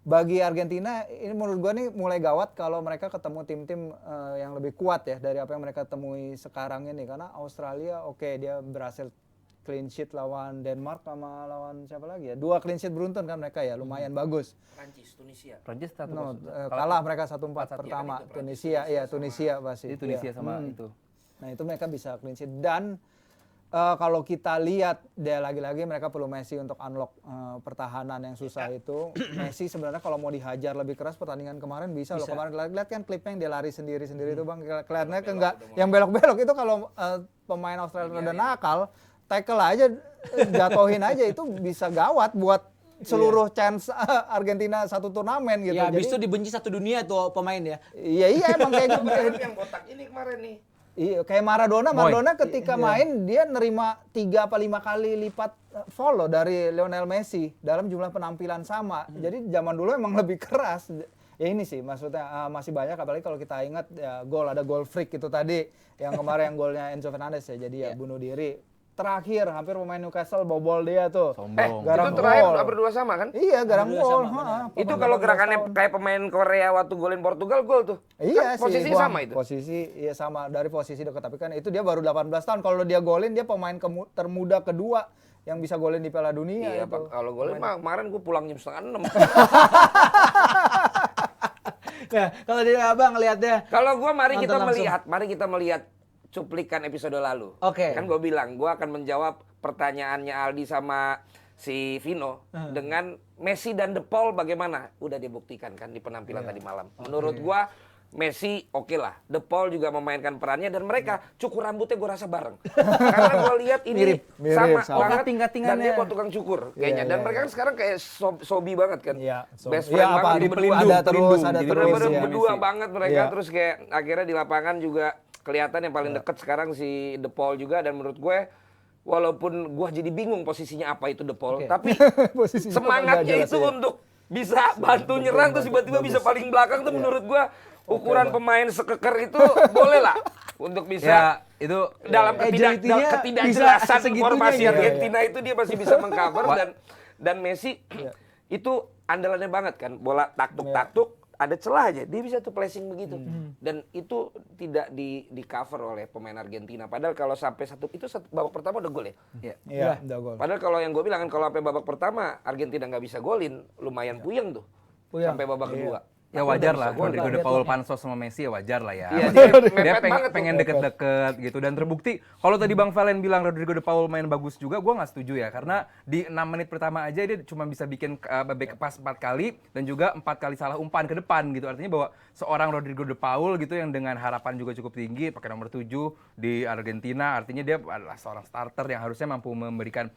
Bagi Argentina ini menurut gua nih mulai gawat kalau mereka ketemu tim-tim yang lebih kuat ya dari apa yang mereka temui sekarang ini. Karena Australia dia berhasil clean sheet lawan Denmark sama lawan siapa lagi ya? 2 clean sheet beruntun kan mereka ya, lumayan bagus. Prancis 1-0. Kalah mereka 1-4 pertama. Tunisia pasti. Jadi Tunisia sama itu. Nah itu mereka bisa clean sheet dan kalau kita lihat dia lagi-lagi mereka perlu Messi untuk unlock pertahanan yang susah itu. Messi sebenarnya kalau mau dihajar lebih keras pertandingan kemarin bisa. Loh kemarin lihat kan klipnya yang dia lari sendiri itu Bang, kelihatannya enggak yang belok-belok itu kalau pemain Australia udah nakal, tackle aja jatuhin aja itu bisa gawat buat seluruh chance Argentina satu turnamen gitu. Ya, habis itu dibenci satu dunia tuh pemain ya. Iya emang kayak gitu. Yang botak ini kemarin nih. Iya, kayak Maradona ketika main dia nerima 3 apa 5 kali lipat foul dari Lionel Messi dalam jumlah penampilan sama. Jadi zaman dulu emang lebih keras. Ya ini sih maksudnya masih banyak apalagi kalau kita ingat ya ada gol freak itu tadi yang kemarin yang golnya Enzo Fernandez ya. Jadi bunuh diri. Terakhir hampir pemain Newcastle bobol dia tuh. Sombong. Itu terakhir berdua sama kan? Iya, garang gol. Itu kalau gerakannya kayak pemain Korea waktu golin Portugal gol tuh. Iya kan posisi sama itu. Posisi ya sama dari posisi dekat tapi kan itu dia baru 18 tahun. Kalau dia golin dia pemain termuda kedua yang bisa golin di Piala Dunia. Iya, kalau golin mah kemarin gue pulang jam 5:30. Nah, kalau dari Abang lihatnya. Kalau gua mari kita melihat cuplikan episode lalu. Oke. Kan gue bilang, gue akan menjawab pertanyaannya Aldi sama si Vino dengan Messi dan De Paul bagaimana? Udah dibuktikan kan di penampilan tadi malam. Menurut gue Messi oke lah, De Paul juga memainkan perannya dan mereka cukur rambutnya gue rasa bareng. Karena gue lihat ini mirip, sama banget dan dia buat tukang cukur kayaknya. Dan mereka kan sekarang kayak sobi banget kan. Best friend banget berdua. Ada terus berdua banget mereka terus kayak akhirnya di lapangan juga kelihatan yang paling deket sekarang si De Paul juga dan menurut gue walaupun gue jadi bingung posisinya apa itu De Paul, tapi semangatnya itu untuk bisa bantu nyerang terus tiba-tiba bisa paling belakang tuh menurut gue ukuran pemain sekeker itu boleh lah untuk bisa Ya, itu dalam ketidakjelasan formasi Argentina itu dia masih bisa mengcover dan Messi itu andalannya banget kan bola taktuk-taktuk ada celah aja, dia bisa tuh placing begitu. Dan itu tidak di cover oleh pemain Argentina. Padahal kalau sampai babak pertama udah gol ya. Iya, udah gol. Padahal kalau yang gue bilang kan kalau sampai babak pertama Argentina nggak bisa golin, lumayan puyeng tuh. Puyeng. Sampai babak kedua. Ya wajar lah, Rodrigo de Paul pansos sama Messi ya wajar lah ya. Iya, dia mepet banget tuh. pengen deket-deket gitu. Dan terbukti, kalau tadi Bang Valen bilang Rodrigo de Paul main bagus juga, gue nggak setuju ya. Karena di 6 menit pertama aja dia cuma bisa bikin back pass 4 kali, dan juga 4 kali salah umpan ke depan gitu. Artinya bahwa seorang Rodrigo de Paul gitu yang dengan harapan juga cukup tinggi, pakai nomor 7 di Argentina, artinya dia adalah seorang starter yang harusnya mampu memberikan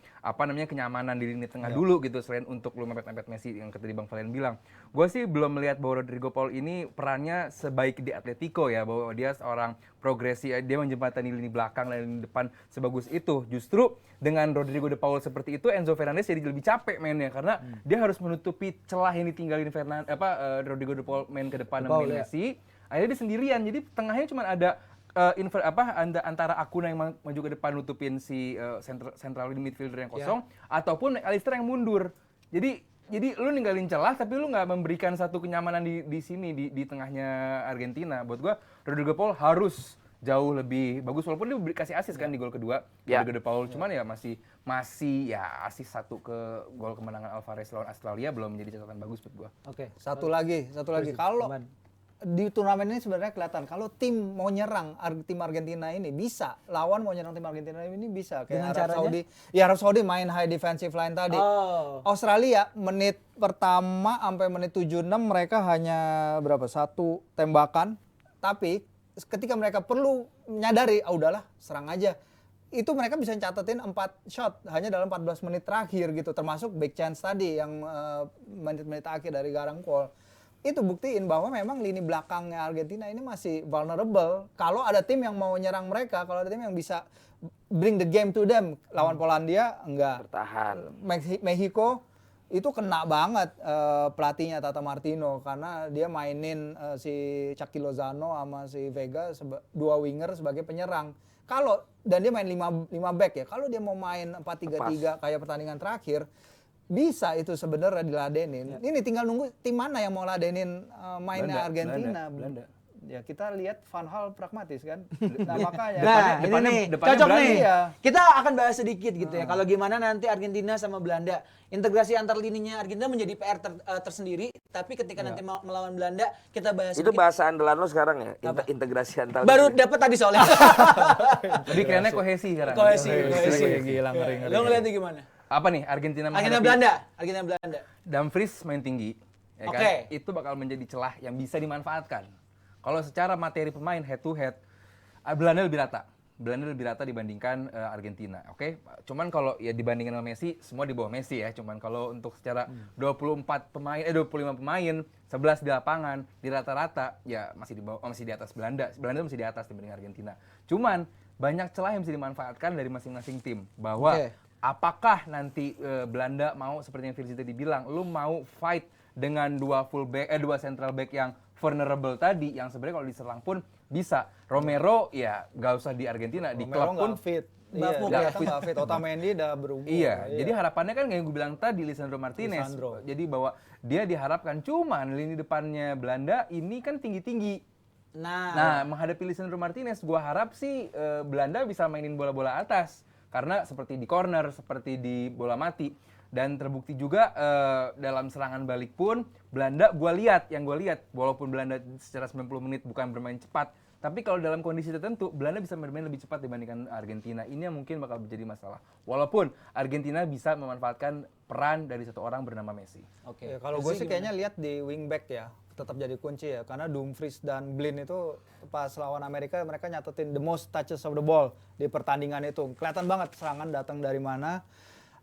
kenyamanan di lini tengah dulu gitu, selain untuk lu mepet-mepet Messi yang tadi Bang Valen bilang. Gue sih belum melihat bahwa Rodrigo Paul ini perannya sebaik di Atletico ya, bahwa dia seorang progresi, dia menjembatani lini belakang dan lini depan sebagus itu. Justru dengan Rodrigo de Paul seperti itu, Enzo Fernandez jadi lebih capek mainnya karena dia harus menutupi celah yang ditinggalin Rodrigo de Paul main ke depan sama Messi. Akhirnya dia sendirian, jadi tengahnya cuma ada antara Acuna yang maju ke depan nutupin si central midfielder yang kosong, ataupun Alistar yang mundur. Jadi lu ninggalin celah tapi lu nggak memberikan satu kenyamanan di sini di tengahnya Argentina. Buat gua Rodrigo Paul harus jauh lebih bagus, walaupun dia kasih assist kan di gol kedua. Rodrigo Paul cuman ya masih assist 1 ke gol kemenangan Alvarez lawan Australia belum menjadi catatan bagus buat gua. Oke, satu lagi. Kalau di turnamen ini sebenarnya kelihatan kalau tim mau nyerang tim Argentina ini bisa, lawan mau nyerang tim Argentina ini bisa kayak Arab Saudi main high defensive line tadi. Australia menit pertama sampai menit 76 mereka hanya satu tembakan, tapi ketika mereka perlu menyadari udahlah serang aja, itu mereka bisa catatin 4 shot hanya dalam 14 menit terakhir gitu, termasuk big chance tadi yang menit-menit akhir dari Garangkol. Itu buktiin bahwa memang lini belakangnya Argentina ini masih vulnerable. Kalau ada tim yang mau nyerang mereka, kalau ada tim yang bisa bring the game to them, lawan Polandia enggak. Bertahan. Mexico itu kena banget pelatihnya Tata Martino karena dia mainin si Chucky Lozano sama si Vega 2 winger sebagai penyerang. Dan dia main 5 back ya. Kalau dia mau main 4-3-3 kayak pertandingan terakhir, bisa itu sebenarnya diladenin. Ini tinggal nunggu tim mana yang mau ladenin mainnya Argentina. Belanda. Ya kita lihat Van Hal pragmatis kan. Nah makanya. Depannya cocok nih. Ya. Kita akan bahas sedikit gitu ya. Kalau gimana nanti Argentina sama Belanda. Integrasi antar lininya Argentina menjadi PR tersendiri. Tapi ketika nanti melawan Belanda, kita bahas itu sedikit. Bahasa andalan lo sekarang ya? Integrasi antar baru dapat tadi soalnya. Lebih kerennya kohesi sekarang. Kohesi. Gila ngeri. Lo ngeliatnya gimana? Apa nih Argentina Belanda. Dumfries main tinggi, ya kan? Itu bakal menjadi celah yang bisa dimanfaatkan. Kalau secara materi pemain head to head, Belanda lebih rata dibandingkan Argentina, oke? Cuman kalau ya dibandingkan sama Messi, semua di bawah Messi ya. Cuman kalau untuk secara 25 pemain 11 di lapangan di rata-rata ya masih di atas Belanda. Belanda masih di atas dibanding Argentina. Cuman banyak celah yang bisa dimanfaatkan dari masing-masing tim, bahwa apakah nanti Belanda mau seperti yang Virgi tadi bilang, lu mau fight dengan 2 central back yang vulnerable tadi, yang sebenarnya kalau diserang pun bisa. Romero ya nggak usah di Argentina, di klub pun fit. Nggak fit. Otamendi udah berumur. Iya, jadi harapannya kan kayak yang gue bilang tadi, Lisandro Martinez. Jadi bahwa dia diharapkan, cuman lini depannya Belanda ini kan tinggi-tinggi. Nah, menghadapi Lisandro Martinez, gue harap sih Belanda bisa mainin bola-bola atas. Karena seperti di corner, seperti di bola mati. Dan terbukti juga dalam serangan balik pun Belanda, gue lihat, walaupun Belanda secara 90 menit bukan bermain cepat, tapi kalau dalam kondisi tertentu Belanda bisa bermain lebih cepat dibandingkan Argentina. Ini yang mungkin bakal menjadi masalah. Walaupun Argentina bisa memanfaatkan peran dari satu orang bernama Messi. Oke. Kalau gue sih kayaknya lihat di wingback ya, tetap jadi kunci ya, karena Dumfries dan Blind itu pas lawan Amerika mereka nyatetin the most touches of the ball di pertandingan itu. Kelihatan banget serangan datang dari mana,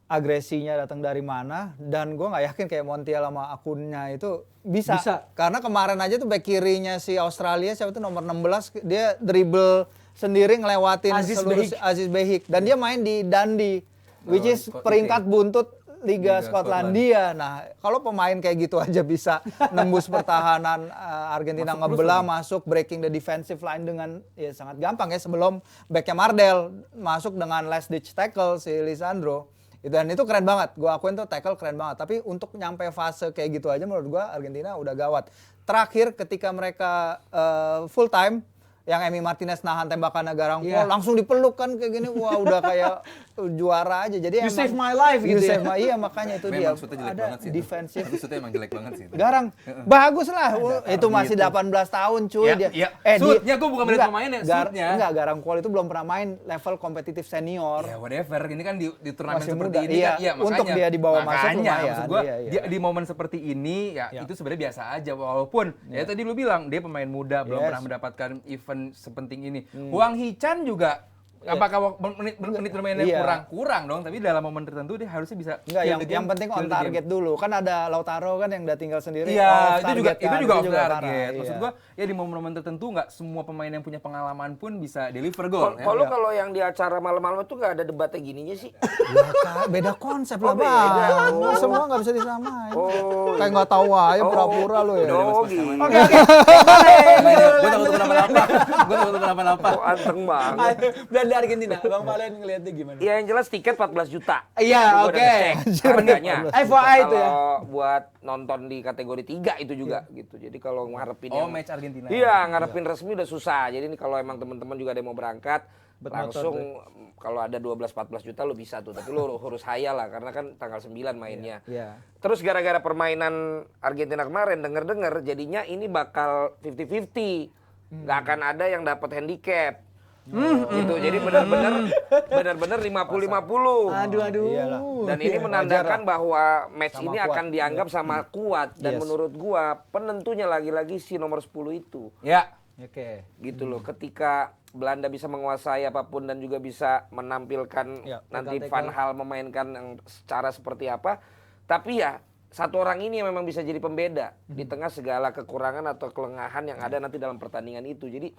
agresinya datang dari mana, dan gue nggak yakin kayak Montiel sama Acuna itu bisa. Karena kemarin aja tuh back kirinya si Australia siapa tuh nomor 16, dia dribble sendiri ngelewatin Aziz Behik, dan dia main di Dundee, which is peringkat buntut Liga Skotlandia. Nah, kalau pemain kayak gitu aja bisa nembus pertahanan Argentina, ngebelah masuk, breaking the defensive line dengan ya sangat gampang ya, sebelum backnya Mardel masuk dengan last ditch tackle si Lisandro. Dan itu keren banget. Gue akuin tuh tackle keren banget. Tapi untuk nyampe fase kayak gitu aja menurut gue Argentina udah gawat. Terakhir ketika mereka full time, yang Emi Martinez nahan tembakannya Garangpo langsung dipeluk kan kayak gini, wah udah kayak juara aja. Jadi You save my life gitu ya. Iya makanya itu dia. Memang shootnya jelek banget sih. Defensive. Shootnya emang jelek banget sih. Garang, bagus lah. Itu masih 18 tahun cuy. Ya, dia. ya. Shootnya gue bukan melihat pemainnya, shootnya. Enggak, Garangpo itu belum pernah main level kompetitif senior. Ya whatever, ini kan di turnamen Masih seperti muda. ini Iya, kan, iya makanya. untuk dia dibawa masuk makanya, lumayan. maksud gua, Iya. di momen seperti ini ya itu sebenarnya biasa aja, walaupun ya tadi lu bilang dia pemain muda, belum pernah mendapatkan event sepenting ini. Wang Hichan juga apakah menit bermainnya kurang dong, tapi dalam momen tertentu dia harusnya bisa Enggak, yang penting on target dulu. Kan ada Lautaro kan yang udah tinggal sendiri. Iya, off target itu juga off parah. target. Maksud Iya. gua ya di momen-momen tertentu nggak semua pemain yang punya pengalaman pun bisa deliver gol. ya. Kalau yang di acara malam-malam itu nggak ada debatnya gininya sih. Ya, Kak, beda konsep lah, beda. Bang. Semua nggak bisa disamain. Kayak nggak tahu aja pura-pura lu ya. Gitu. Oke. Gue takut kenapa-napa. Gue takut kenapa-napa. Oh, anteng banget. Belanda Argentina, Bang Valen ngeliatnya gimana? Ya yang jelas tiket 14 juta. Iya, Itu gua oke. udah ngecek harganya. FYI itu ya. Kalau buat nonton di kategori 3 itu juga gitu. Jadi kalau ngarepin Oh, yang match Argentina. Iya, ngarepin resmi udah susah. Jadi ini kalau emang teman-teman juga ada yang mau berangkat, langsung kalau ada 12-14 juta lu bisa tuh. Tapi lu harus hayal lah karena kan tanggal 9 mainnya. Iya. Terus gara-gara permainan Argentina kemarin denger-dengar jadinya ini bakal 50-50. Nggak akan ada yang dapat handicap. Gitu. Jadi benar-benar 50-50. Aduh. Iyalah. Dan ini menandakan bahwa match Sama ini kuat. akan dianggap sama kuat dan Yes. menurut gua penentunya lagi-lagi si nomor 10 itu. Ya. Oke. Gitu loh. Ketika Belanda bisa menguasai apapun dan juga bisa menampilkan Ya, nanti tackle-tackle. Van Hal memainkan yang secara seperti apa. Tapi ya satu orang ini yang memang bisa jadi pembeda di tengah segala kekurangan atau kelengahan yang ada nanti dalam pertandingan itu. Jadi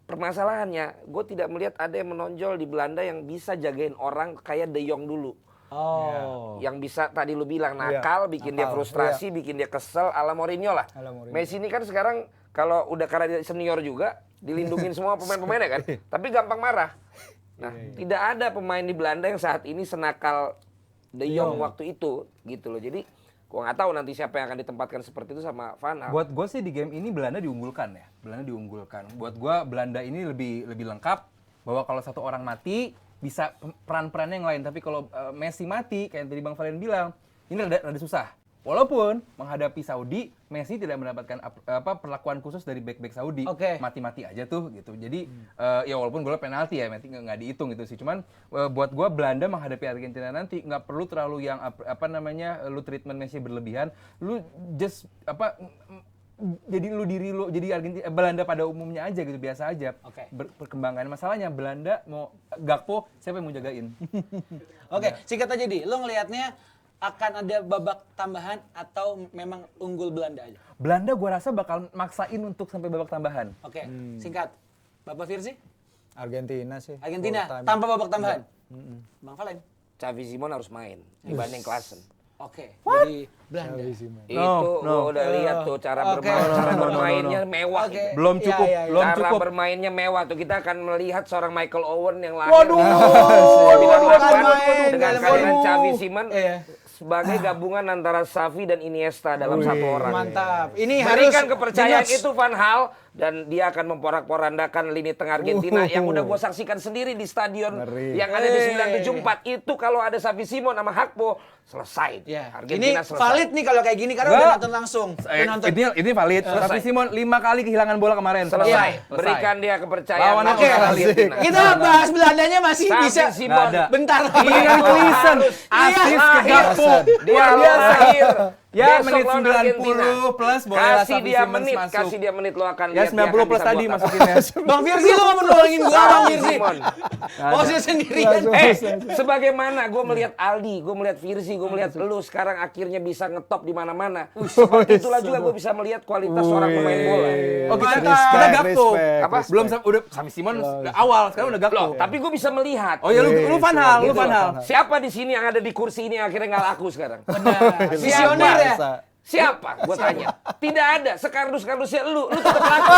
permasalahannya, gue tidak melihat ada yang menonjol di Belanda yang bisa jagain orang kayak De Jong dulu. Oh. Yang bisa tadi lu bilang nakal, bikin dia frustrasi, bikin dia kesel, ala Mourinho lah. Ala Mourinho. Messi ini kan sekarang kalau udah karena dia senior juga, dilindungin semua pemain-pemainnya kan, tapi gampang marah. Nah, tidak ada pemain di Belanda yang saat ini senakal De Jong waktu itu, gitu loh. Jadi gua nggak tahu nanti siapa yang akan ditempatkan seperti itu sama Van Hal. Buat gue sih di game ini Belanda diunggulkan ya. Belanda diunggulkan. Buat gue Belanda ini lebih lengkap bahwa kalau satu orang mati bisa peran-perannya yang lain. Tapi kalau Messi mati kayak yang tadi Bang Valen bilang, ini rada susah. Walaupun menghadapi Saudi, Messi tidak mendapatkan perlakuan khusus dari bek-bek Saudi. Oke. Mati-mati aja tuh gitu. Jadi ya walaupun golnya penalti ya, nanti nggak dihitung gitu sih. Cuman buat gua Belanda menghadapi Argentina nanti nggak perlu terlalu yang lu treatment Messi berlebihan. Lu just jadi Argentina Belanda pada umumnya aja gitu, biasa aja. Oke. Perkembangan masalahnya Belanda mau Gakpo siapa yang mau jagain? Oke, singkat aja Di. Lo ngelihatnya akan ada babak tambahan atau memang unggul Belanda aja? Belanda gua rasa bakal maksain untuk sampai babak tambahan. Oke, singkat. Bapak Firzi? Argentina sih. Argentina Full time. tanpa babak tambahan. Bang Valen? Xavi Simon harus main dibanding Klaassen. Oke. Jadi Belanda. Itu gua udah lihat tuh cara bermainnya mewah. Oke. Belum Iya, cukup, iya, iya. belum Cara cukup. bermainnya mewah tuh, kita akan melihat seorang Michael Owen yang lahir Waduh. dengan kehadiran Xavi Simon Iya. sebagai gabungan antara Xavi dan Iniesta dalam satu orang. Mantap. Ini harus Berikan kepercayaan di-notes. itu Van Hal dan dia akan memporak-porandakan lini tengah Argentina yang udah gue saksikan sendiri di stadion yang ada di 974. Itu kalau ada Xavi Simon sama Hakpo selesai. Ya. Argentina Ini selesai. valid nih kalau kayak gini karena udah nonton langsung. Udah nonton. Ini valid. Tapi Simon 5 kali kehilangan bola kemarin. Selesai. Berikan dia kepercayaan. Lawannya Oke, Argentina. kita bahas Belandanya masih Xavi bisa. Simon. Nggak ada. Bentar Dengan Klaassen, asis ke Gakpo. Dia Luar biasa. lahir. Ya, Besok menit lawan 90 Argentina. plus boleh Kasih dia Simmons menit, masuk. kasih dia menit lo akan Ya lihat dia 90 akan plus bisa tadi buat apa. masukinnya. Bang Firzi lu nggak mau nolongin gua Bang Firzi. Simon. Oh saya sendirian. Sebagaimana gue melihat Aldi, gue melihat Firzi, gue melihat lu sekarang akhirnya bisa ngetop di mana-mana. Seperti itulah juga gue bisa melihat kualitas seorang pemain bola. Oh, kita Respect, Gakpo. respect, Apa? respect. Belum udah Xavi Simon udah awal, sekarang udah Gakpo. Loh, tapi gue bisa melihat. Oh ya lu Van Hal, lu Van Hal. Siapa di sini yang ada di kursi ini yang akhirnya nggak laku sekarang? Visioner ya. Siapa? Gue tanya. Tidak ada. Sekardus-kardusnya lu tetap laku.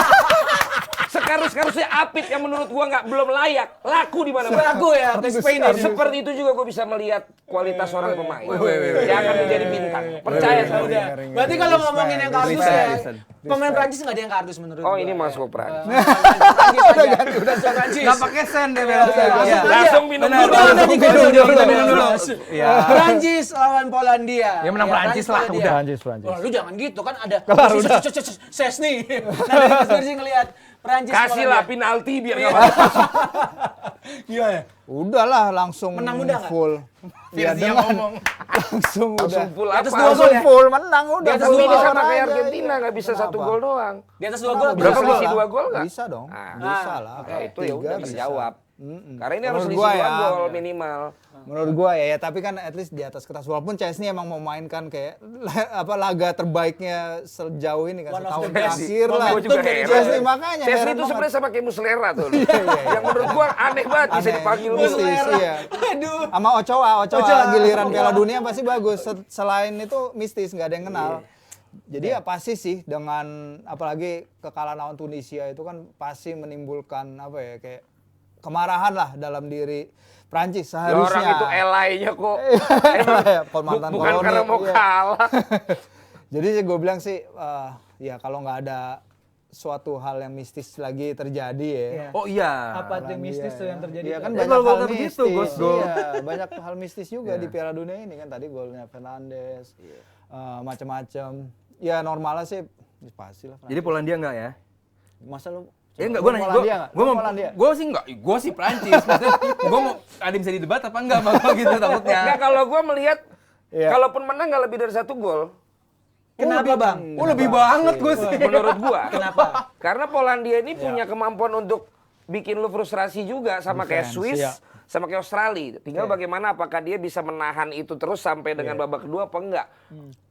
sekarus-karusnya Apit yang menurut gua belum layak laku di mana-mana. Laku ya, ke Spain ini. Seperti itu juga gua bisa melihat kualitas seorang pemain. Dia akan menjadi bintang. Percaya sama dia. Berarti kalau ngomongin yang kardus ya, pemain Prancis nggak ada yang kardus menurut Oh gua. ini masuk Prancis. Prancis aja. Udah Prancis. Nggak pakai sen deh Langsung minum Benar, dulu. langsung minum dulu. Iya. Prancis lawan Polandia. Ya menang Prancis lah, Polandia. udah. Prancis. Wah, lu jangan gitu kan ada Kelar, udah. Sesni. Nah, dari sih ngelihat Prancis Kasihlah Polandia. penalti biar nggak masuk. Gimana? Udahlah langsung Menang muda nggak? full. Ya Firzi yang dengan ngomong. langsung udah. Langsung full Di atas apa? dua gol Langsung ya? full menang udah. Di atas full dua Ini gol power sama kayak aja. Argentina nggak bisa Kenapa? 1 gol doang. Di atas 2 gol. Berapa bisa selisih lah. 2 gol nggak? Bisa dong. Ah. Bisa lah. Nah, itu ya udah 3 bisa. terjawab. Karena ini harus Menurut selisih gua 2 ya. gol minimal. Menurut gua ya, tapi kan at least di atas kertas walaupun Chesney emang memainkan kayak laga terbaiknya sejauh ini kan One of setahun the best. terakhir lah. Gua juga Dari heran. Chesney makanya Chesney heran itu banget. sebenarnya sama kayak Muslera tuh. Yang menurut gua aneh banget bisa Aneh. dipanggil Mistis, Muslera. iya. Aduh. Sama Ochoa giliran Piala Dunia pasti bagus. Selain itu mistis, nggak ada yang kenal. Jadi ya pasti sih dengan apalagi kekalahan lawan Tunisia itu kan pasti menimbulkan apa ya kayak kemarahan lah dalam diri Prancis Ya seharusnya. orang itu elainya kok. Mantan Bukan koloni, karena mau iya. kalah. Jadi gue bilang sih ya kalau nggak ada suatu hal yang mistis lagi terjadi ya. Iya. Oh iya. Apa tuh yang mistis tuh yang terjadi? Iya kan Ya, banyak gol-gol hal kayak mistis. begitu, gol. Iya, banyak hal mistis juga di Piala Dunia ini kan tadi golnya Fernandes, macam-macam. Ya normalnya sih pasti lah. Jadi Polandia enggak ya? Masa lu? Ya enggak, gue nanya, Polandia nggak? gue mau, Polandia. gue sih enggak, gue sih Prancis. Maksudnya, gue mau, ada yang bisa didebat apa enggak sama gue gitu takutnya. Nah kalau gua melihat Iya. kalaupun menang nggak lebih dari 1 gol. Kenapa, Bang? Oh lebih banget gue sih. Menurut gua. Kenapa? Karena Polandia ini punya kemampuan untuk bikin lu frustrasi juga sama kayak Defense, Swiss, iya. sama kayak Australia. Tinggal bagaimana apakah dia bisa menahan itu terus sampai dengan babak kedua apa enggak.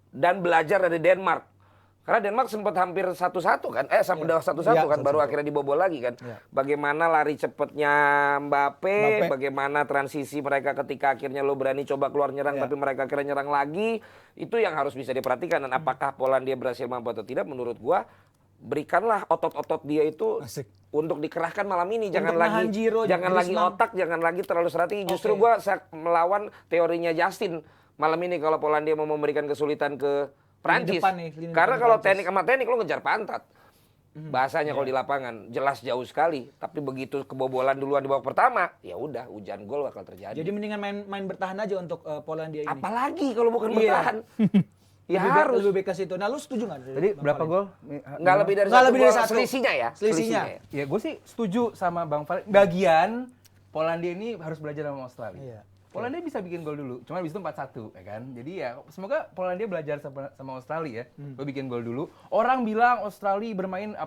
Dan belajar dari Denmark. Karena Denmark sempat hampir 1-1 kan? Sampai udah 1-1 Iya, kan baru 1-1. akhirnya dibobol lagi kan. Iya. Bagaimana lari cepetnya Mbappe, bagaimana transisi mereka ketika akhirnya lo berani coba keluar nyerang Iya. tapi mereka akhirnya nyerang lagi. Itu yang harus bisa diperhatikan dan apakah Polandia berhasil mampu atau tidak menurut gua berikanlah otot-otot dia itu Asik. untuk dikerahkan malam ini. Jangan Untuk nahan lagi Giroud, jangan lagi Griezmann. otak, jangan lagi terlalu strategi. Justru gua melawan teorinya Justin malam ini kalau Polandia mau memberikan kesulitan ke Prancis. depan nih, lini Karena depan kalau Prancis. teknik sama teknik lo ngejar pantat. Bahasanya kalau di lapangan jelas jauh sekali, tapi begitu kebobolan duluan di babak pertama, ya udah hujan gol bakal terjadi. Jadi mendingan main bertahan aja untuk Polandia ini. apalagi kalau bukan Iya. bertahan. Ya Lebih baik- harus. lebih baik ke situ. Nah, lu setuju nggak? Jadi berapa gol? Nggak lebih dari Nggak satu lebih dari gol. satu. Selisihnya ya. Selisihnya. ya. Ya gue sih setuju sama Bang Farid. Bagian Polandia ini harus belajar sama Australia. Iya. Polandia bisa bikin gol dulu, cuma habis itu 4-1 ya kan. Jadi ya semoga Polandia belajar sama Australia ya. Lo bikin gol dulu. Orang bilang Australia bermain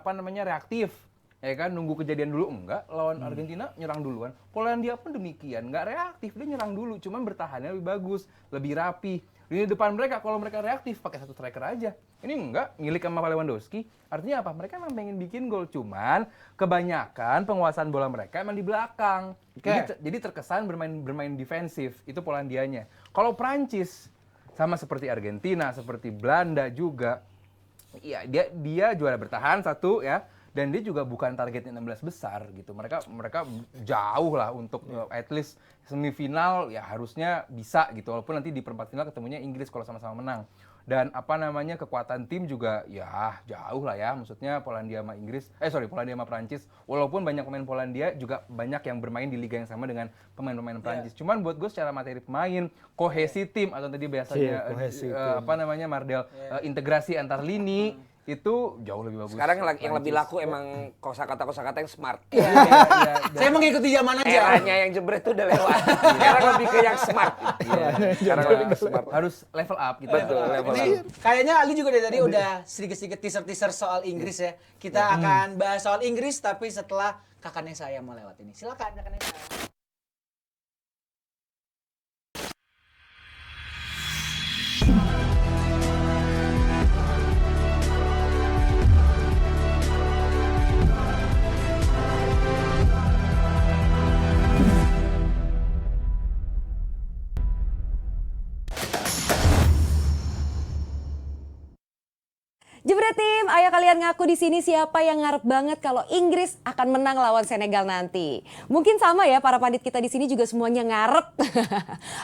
reaktif. Ya kan, nunggu kejadian dulu enggak, lawan Argentina nyerang duluan. Polandia pun demikian, enggak reaktif, dia nyerang dulu, cuman bertahannya lebih bagus, lebih rapi. Di depan mereka kalau mereka reaktif pakai 1 striker aja. Ini enggak, milik sama Lewandowski. Artinya apa? Mereka memang pengen bikin gol, cuman kebanyakan penguasaan bola mereka emang di belakang. Jadi terkesan bermain defensif. Itu Polandianya. Kalau Prancis sama seperti Argentina, seperti Belanda juga, iya dia juara bertahan 1 ya. Dan dia juga bukan targetnya 16 besar gitu. Mereka jauh lah untuk at least semifinal ya harusnya bisa gitu. Walaupun nanti di perempat final ketemunya Inggris kalau sama-sama menang. Dan kekuatan tim juga ya jauh lah ya. Maksudnya Polandia sama Prancis. Walaupun banyak pemain Polandia juga banyak yang bermain di liga yang sama dengan pemain-pemain Prancis. Cuman buat gue secara materi pemain, kohesi tim atau tadi biasanya Mardel integrasi antar lini itu jauh lebih bagus. Sekarang yang lebih laku emang kosakata yang smart. Saya mengikuti zaman aja. Eranya yang jebret tuh udah lewat. Sekarang lebih ke yang smart. Sekarang lebih ke smart. Harus level up gitu. Betul, level Ini up. kayaknya Ali juga dari tadi udah sedikit-sedikit teaser-teaser soal Inggris ya. Kita akan bahas soal Inggris tapi setelah kakaknya saya mau lewat ini. Silakan kakaknya saya. Jebret Jebret Tim, ayo kalian ngaku di sini siapa yang ngarep banget kalau Inggris akan menang lawan Senegal nanti. Mungkin sama ya para pandit kita di sini juga semuanya ngarep.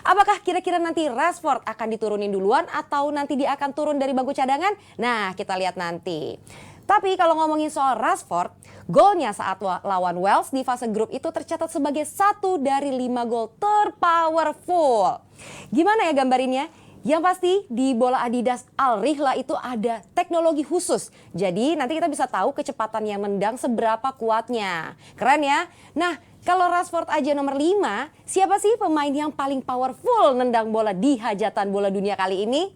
Apakah kira-kira nanti Rashford akan diturunin duluan atau nanti dia akan turun dari bangku cadangan? Nah, kita lihat nanti. Tapi kalau ngomongin soal Rashford, golnya saat lawan Wales di fase grup itu tercatat sebagai 1 dari 5 gol terpowerful. Gimana ya gambarinnya? Yang pasti di bola Adidas Al Rihla itu ada teknologi khusus. Jadi nanti kita bisa tahu kecepatan yang nendang seberapa kuatnya. Keren ya? Nah, kalau Rashford aja nomor 5, siapa sih pemain yang paling powerful nendang bola di hajatan bola dunia kali ini?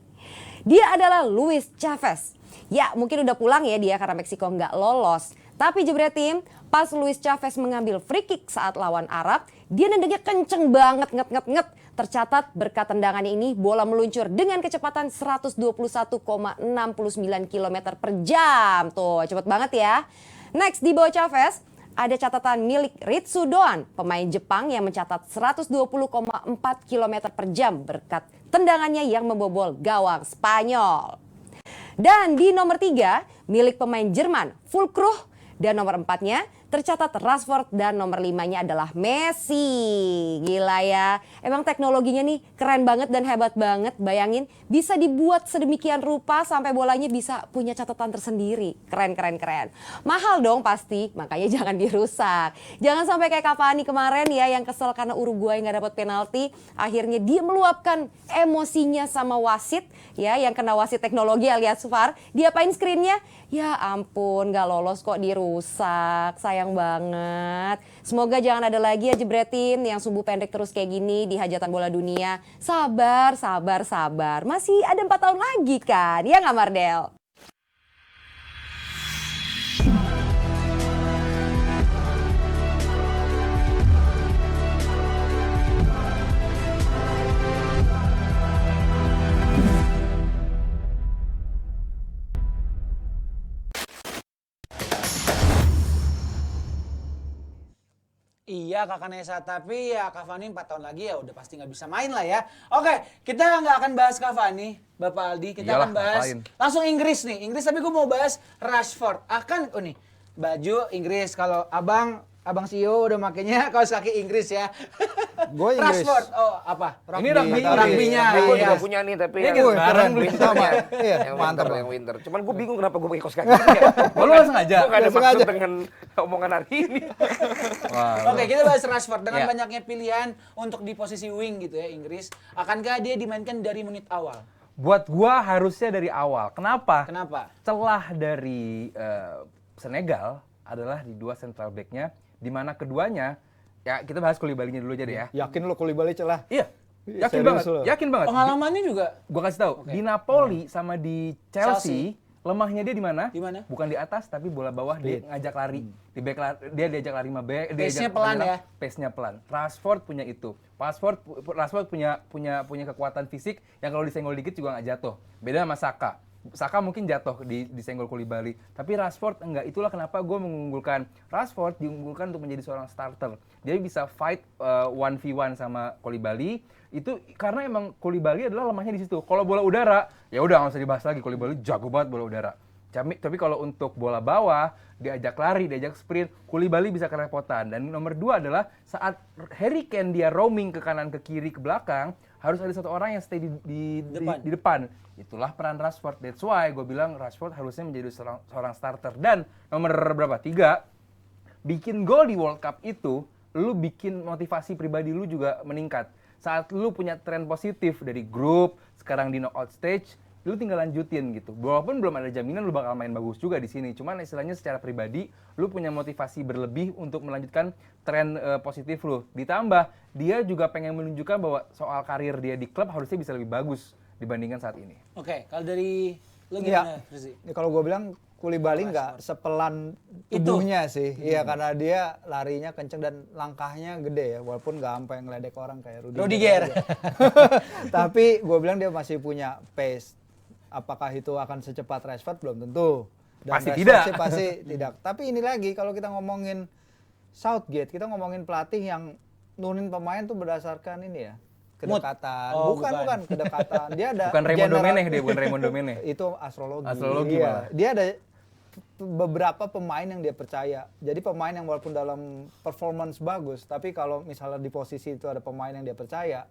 Dia adalah Luis Chavez. Ya, mungkin udah pulang ya dia karena Meksiko nggak lolos. Tapi Jebret Tim, pas Luis Chavez mengambil free kick saat lawan Arab, dia nendangnya kenceng banget, nget. Tercatat berkat tendangannya ini bola meluncur dengan kecepatan 121,69 km per jam. Tuh, cepet banget ya. Next, di bawah Chavez ada catatan milik Ritsu Doan, pemain Jepang yang mencatat 120,4 km per jam berkat tendangannya yang membobol gawang Spanyol. Dan di nomor 3, milik pemain Jerman, Füllkrug. Dan nomor 4-nya tercatat Rashford dan nomor 5-nya adalah Messi. Gila ya, emang teknologinya nih keren banget dan hebat banget. Bayangin bisa dibuat sedemikian rupa sampai bolanya bisa punya catatan tersendiri. Keren. Mahal dong pasti, makanya jangan dirusak. Jangan sampai kayak Cavani kemarin ya yang kesel karena Uruguay nggak dapat penalti. Akhirnya dia meluapkan emosinya sama wasit ya yang kena wasit teknologi alias VAR. Diapain screennya? Ya ampun, gak lolos kok dirusak. Sayang banget. Semoga jangan ada lagi ya Jebret Tim yang sumbu pendek terus kayak gini di hajatan bola dunia. Sabar. Masih ada 4 tahun lagi kan? Ya nggak Mardel? Iya Kakak Nesa, tapi ya Cavani 4 tahun lagi ya udah pasti nggak bisa main lah ya. Oke, kita nggak akan bahas Cavani, Bapak Aldi. Kita Iyalah, akan bahas ngapain. langsung Inggris nih. Inggris tapi gue mau bahas Rashford. Nih, baju Inggris. Kalau Abang CEO udah makainya kaos kaki Inggris ya. Gue Inggris. Rashford, apa? Ini rugby. Rugby-nya. Gue Iya. juga punya nih tapi Ini yang gitu, winter, bareng beli winter sama. ya. Iya, Yang mantap, winter, Bang. yang winter. Cuman gue bingung kenapa gue pakai kaos kaki ya. Oh, lu langsung aja? Gue gak ada Langsung maksud aja. dengan omongan hari ini. Oke, kita bahas Rashford dengan Iya. banyaknya pilihan untuk di posisi wing gitu ya Inggris. Akankah dia dimainkan dari menit awal? Buat gua harusnya dari awal. Kenapa? Kenapa? Celah dari Senegal adalah di 2 central back-nya, di mana keduanya, ya kita bahas Koulibaly-nya dulu aja deh ya. Yakin lo Koulibaly celah? Iya, yakin Serius banget, lo? yakin banget. Pengalamannya juga Gua kasih tahu, di Napoli sama di Chelsea, lemahnya dia di mana? Di mana? Bukan di atas, tapi bola bawah dia ngajak lari. Di back dia diajak lari 5 back, Pace-nya pelan ya? Pace-nya pelan. Rashford punya itu. Rashford punya kekuatan fisik yang kalau disenggol dikit juga nggak jatuh. Beda sama Saka. Saka mungkin jatuh disenggol Koulibaly, tapi Rashford enggak. Itulah kenapa gue mengunggulkan Rashford, diunggulkan untuk menjadi seorang starter. Dia bisa fight 1v1 sama Koulibaly. Itu karena emang Koulibaly adalah lemahnya di situ. Kalau bola udara, ya udah nggak usah dibahas lagi. Koulibaly jago banget bola udara. Tapi kalau untuk bola bawah, diajak lari, diajak sprint, Koulibaly bisa kerepotan. Dan nomor 2 adalah saat Harry Kane dia roaming ke kanan, ke kiri, ke belakang, harus ada satu orang yang stay di depan. Itulah peran Rashford. That's why gue bilang Rashford harusnya menjadi seorang starter. Dan nomor berapa? 3, bikin gol di World Cup itu, lu bikin motivasi pribadi lu juga meningkat. Saat lu punya tren positif dari grup, sekarang di knockout stage, lu tinggal lanjutin gitu. Walaupun belum ada jaminan lu bakal main bagus juga di sini. Cuman istilahnya secara pribadi, lu punya motivasi berlebih untuk melanjutkan tren positif lu. Ditambah, dia juga pengen menunjukkan bahwa soal karir dia di klub harusnya bisa lebih bagus dibandingkan saat ini. Oke, kalau dari lu Iya. gimana, Rizky? Ya, kalau gue bilang Koulibaly nggak sepelan tubuhnya sih. Iya, karena dia larinya kenceng dan langkahnya gede ya. Walaupun nggak sampai ngeledek orang kayak Rudiger. aja. Tapi gue bilang dia masih punya pace. Apakah itu akan secepat Rashford? Belum tentu. Dan Pasti Rashford tidak. sih pasti tidak. Tapi ini lagi, kalau kita ngomongin Southgate, kita ngomongin pelatih yang nurunin pemain tuh berdasarkan ini ya, kedekatan. Oh, bukan kedekatan. Dia ada Bukan Raymond general- Domenech dia, bukan Raymond Domenech. Itu astrologi. Astrologi Iya. malah. Dia ada beberapa pemain yang dia percaya. Jadi pemain yang walaupun dalam performance bagus, tapi kalau misalnya di posisi itu ada pemain yang dia percaya,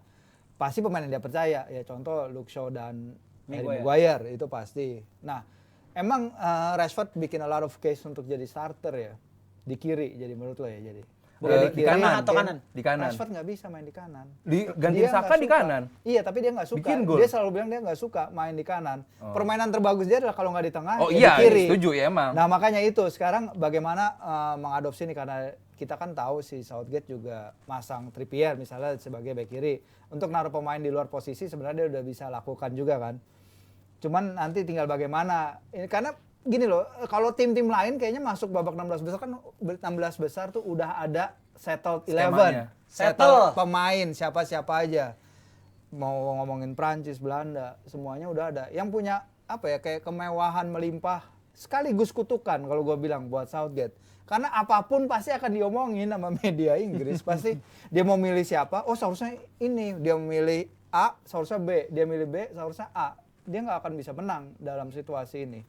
pasti pemain yang dia percaya. Ya contoh Luke Shaw dan Harry Maguire itu pasti. Nah, emang Rashford bikin a lot of case untuk jadi starter ya di kiri. Jadi menurut lo ya jadi. Dia Di kanan atau kanan? Di kanan. Rashford nggak bisa main di kanan. Gantiin Dia Saka nggak di suka. kanan. Iya, tapi dia nggak suka. Bikin gol. Dia selalu bilang dia nggak suka main di kanan. Permainan terbagus dia adalah kalau nggak di tengah, Oh ya iya, di kiri. setuju ya emang. Nah makanya itu sekarang bagaimana mengadopsi ini karena kita kan tahu si Southgate juga masang Trippier misalnya sebagai bek kiri. Untuk naruh pemain di luar posisi sebenarnya dia udah bisa lakukan juga kan. Cuman nanti tinggal bagaimana. Ini karena gini loh, kalau tim-tim lain kayaknya masuk babak 16 besar kan 16 besar tuh udah ada settled 11. Skemanya. Settled pemain siapa-siapa aja. Mau ngomongin Prancis, Belanda, semuanya udah ada. Yang punya apa ya kayak kemewahan melimpah sekaligus kutukan kalau gue bilang buat Southgate. Karena apapun pasti akan diomongin sama media Inggris. Pasti dia mau milih siapa, oh seharusnya ini. Dia memilih A, seharusnya B. Dia milih B, seharusnya A. Dia nggak akan bisa menang dalam situasi ini.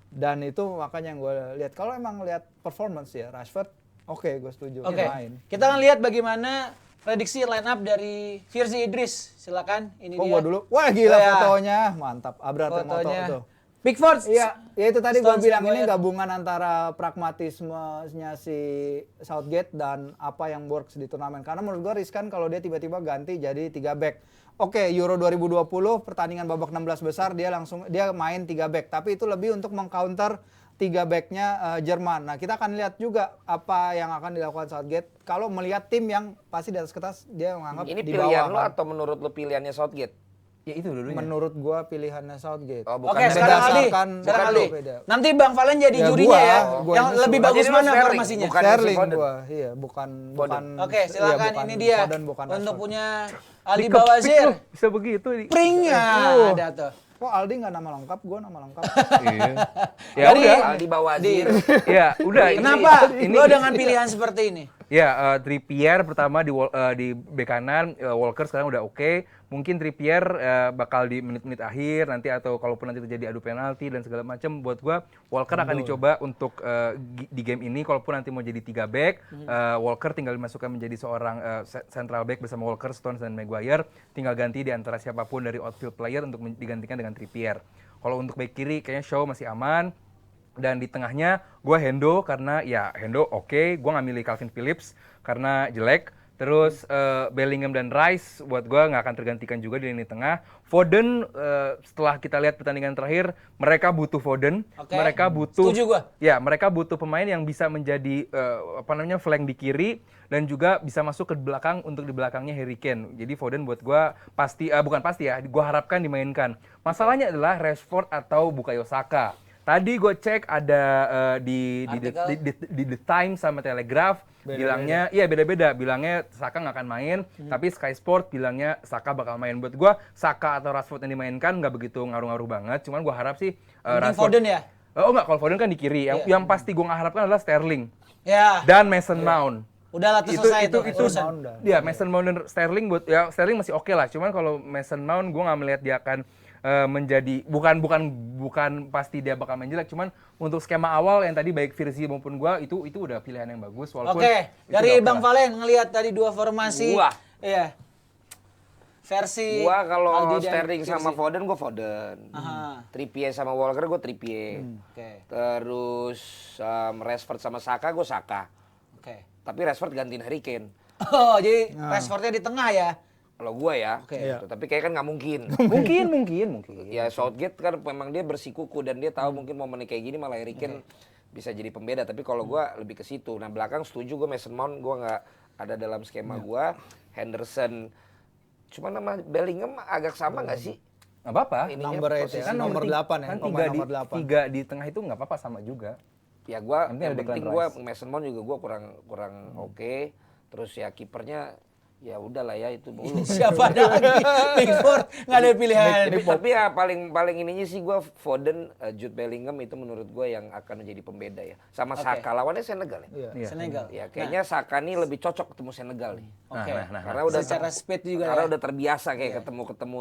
Dan itu makanya yang gue lihat. Kalau emang lihat performance ya, Rashford, oke, gue setuju main. Kita akan lihat bagaimana prediksi line up dari Virzi Idris. Silakan, ini Oh, dia. gue dulu. Wah gila Ya. fotonya, mantap. Abraham Moto Fotonya. tuh. Pickford. Iya, ya itu tadi gue Stones bilang ini Maguire. gabungan antara pragmatismenya si Southgate dan apa yang works di turnamen. Karena menurut gue riskan kalau dia tiba-tiba ganti jadi 3 back. Oke, Euro 2020 pertandingan babak 16 besar dia main 3 back, tapi itu lebih untuk mengcounter 3 backnya Jerman. Nah, kita akan lihat juga apa yang akan dilakukan Southgate kalau melihat tim yang pasti di atas kertas dia menganggap Ini di pilihan bawah. lo kan. atau menurut lo pilihannya Southgate? Ya itu dulunya. Menurut gua pilihannya Southgate. Oh, Oke, bukan sekarang Aldi. berdasarkan- Sekarang bukan Aldi. beda. Nanti Bang Valen jadi Ya, jurinya ya. gua Yang nyusul. lebih Oh, bagus jadi lu mana Sterling, formasinya? bukan Sterling Foden. gua, iya, bukan. Oke, iya, silakan bukan ini dia Foden, bukan untuk Rashford. punya Aldi Bawazir. Bisa begitu. Pringnya ada tuh. Kok Aldi nggak nama lengkap, gua nama lengkap. Iya. Ya Dari- udah. Aldi Bawazir. Ya udah. Kenapa Ini lo dengan pilihan seperti ini? Ya, Trippier pertama di bek kanan, Walker sekarang udah oke. Mungkin Trippier bakal di menit-menit akhir nanti atau kalaupun nanti terjadi adu penalti dan segala macam. Buat gua Walker akan dicoba untuk di game ini. Kalaupun nanti mau jadi 3 back, Walker tinggal dimasukkan menjadi seorang central back bersama Walker, Stones dan Maguire. Tinggal ganti di antara siapapun dari outfield player untuk digantikan dengan Trippier. Kalau untuk back kiri kayaknya Shaw masih aman. Dan di tengahnya gue Hendo karena ya Hendo oke. Gue nggak milih Calvin Phillips karena jelek. Terus Bellingham dan Rice buat gue nggak akan tergantikan juga di lini tengah. Foden setelah kita lihat pertandingan terakhir mereka butuh Foden. Oke. Mereka butuh. Setuju gua. Ya mereka butuh pemain yang bisa menjadi flank di kiri dan juga bisa masuk ke belakang untuk di belakangnya Harry Kane. Jadi Foden buat gue pasti bukan pasti ya. Gue harapkan dimainkan. Masalahnya adalah Rashford atau Bukayo Saka. Tadi gue cek ada di The Times sama Telegraph bilangnya iya beda-beda, bilangnya Saka nggak akan main, tapi Sky Sport bilangnya Saka bakal main. Buat gue Saka atau Rashford yang dimainkan nggak begitu ngaruh-ngaruh banget, cuman gue harap sih Mending Rashford. Foden ya? Oh enggak, kalau Foden kan di kiri. Yang pasti gue nggak harapkan adalah Sterling Ya. dan Mason Mount. Udah lah tuh selesai itu urusan. Ya Mason Mount dan Sterling buat ya Sterling masih oke lah, cuman kalau Mason Mount gue nggak melihat dia akan menjadi bukan pasti dia bakal main jelek, cuman untuk skema awal yang tadi baik Virzi maupun gua itu udah pilihan yang bagus walaupun Oke, itu dari udah oke Bang lah. Valen ngelihat tadi dua formasi. Gua. Iya. Versi Gua kalau Aldi dan Sterling sama Virzi. Foden, gua Foden. Aha. Trippier sama Walker, gua Trippier. Oke. Terus Rashford sama Saka, gua Saka. Oke. Tapi Rashford gantiin Harry Kane. Oh, jadi Rashfordnya di tengah ya? Kalau gua ya, Oke. gitu. Tapi kayak kan nggak mungkin. mungkin Ya Southgate kan memang dia bersikuku dan dia tahu mungkin momen kayak gini malah Harry Kane bisa jadi pembeda. Tapi kalau gua lebih ke situ. Nah belakang setuju gua Mason Mount gua nggak ada dalam skema gua. Henderson, cuma nama Bellingham agak sama nggak sih? nggak apa-apa. Ininya Number 8 posisi- ya, nomor 8 ya. Kan Pemain nomor 8. tiga di tengah itu nggak apa-apa sama juga. Ya gua Nanti yang ada penting Declan gua Rice. Mason Mount juga gua kurang oke. Terus ya kipernya Ya udahlah ya itu mulu. Siapa ada lagi? Pickford nggak ada pilihan. Tapi ya paling ininya sih gue Foden, Jude Bellingham itu menurut gue yang akan menjadi pembeda ya. Sama Saka lawannya Senegal ya. Iya. Senegal. Ya kayaknya Saka nih lebih cocok ketemu Senegal nih. Oke. Karena udah Secara speed juga karena ya. udah terbiasa kayak ketemu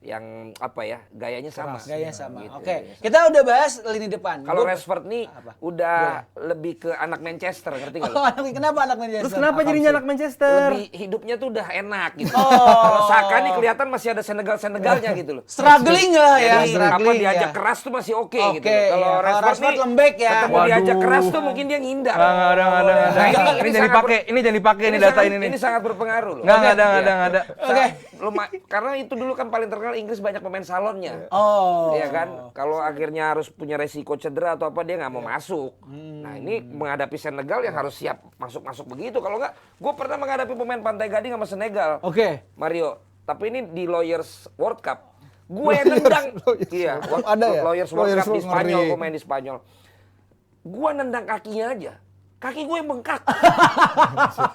yang apa ya, gayanya sama. Gaya sama. Gitu, Oke. gayanya sama. Kita udah bahas lini depan. Kalau Gua- Rashford nih Apa? udah lebih ke anak Manchester, ngerti nggak? Oh, kenapa anak Manchester? Terus kenapa jadinya anak Manchester? Lebih hidupnya tuh udah enak gitu. Oh. Kalau Saka nih kelihatan masih ada Senegalnya gitu loh. Struggling lah ya, Jadi apa struggling diajak ya. keras tuh masih oke gitu. Oke, loh. Kalau iya. Kalau Rashford Rashford nih lembek ya. ketemu Waduh. diajak keras tuh mungkin dia ngindar. Nggak ada. Nah, Ini jangan dipakai, ini jangan dipakai ini data ini nih. Ini sangat berpengaruh loh. Nggak ada. Oke. Karena itu dulu kan paling terkenal Inggris banyak pemain salonnya. Oh. Iya kan, kalau akhirnya harus punya resiko cedera atau apa dia nggak mau masuk. Nah ini menghadapi Senegal yang harus siap masuk begitu. Kalau nggak, gue pernah menghadapi pemain Pantai Gading sama Senegal. Oke. Mario, tapi ini di Lawyers World Cup. Gue yang nendang, iya, Ada ya? Lawyers World Lawyers Cup di World Spanyol, ngeri. gue main di Spanyol. Gue nendang kakinya aja. Kaki gue bengkak.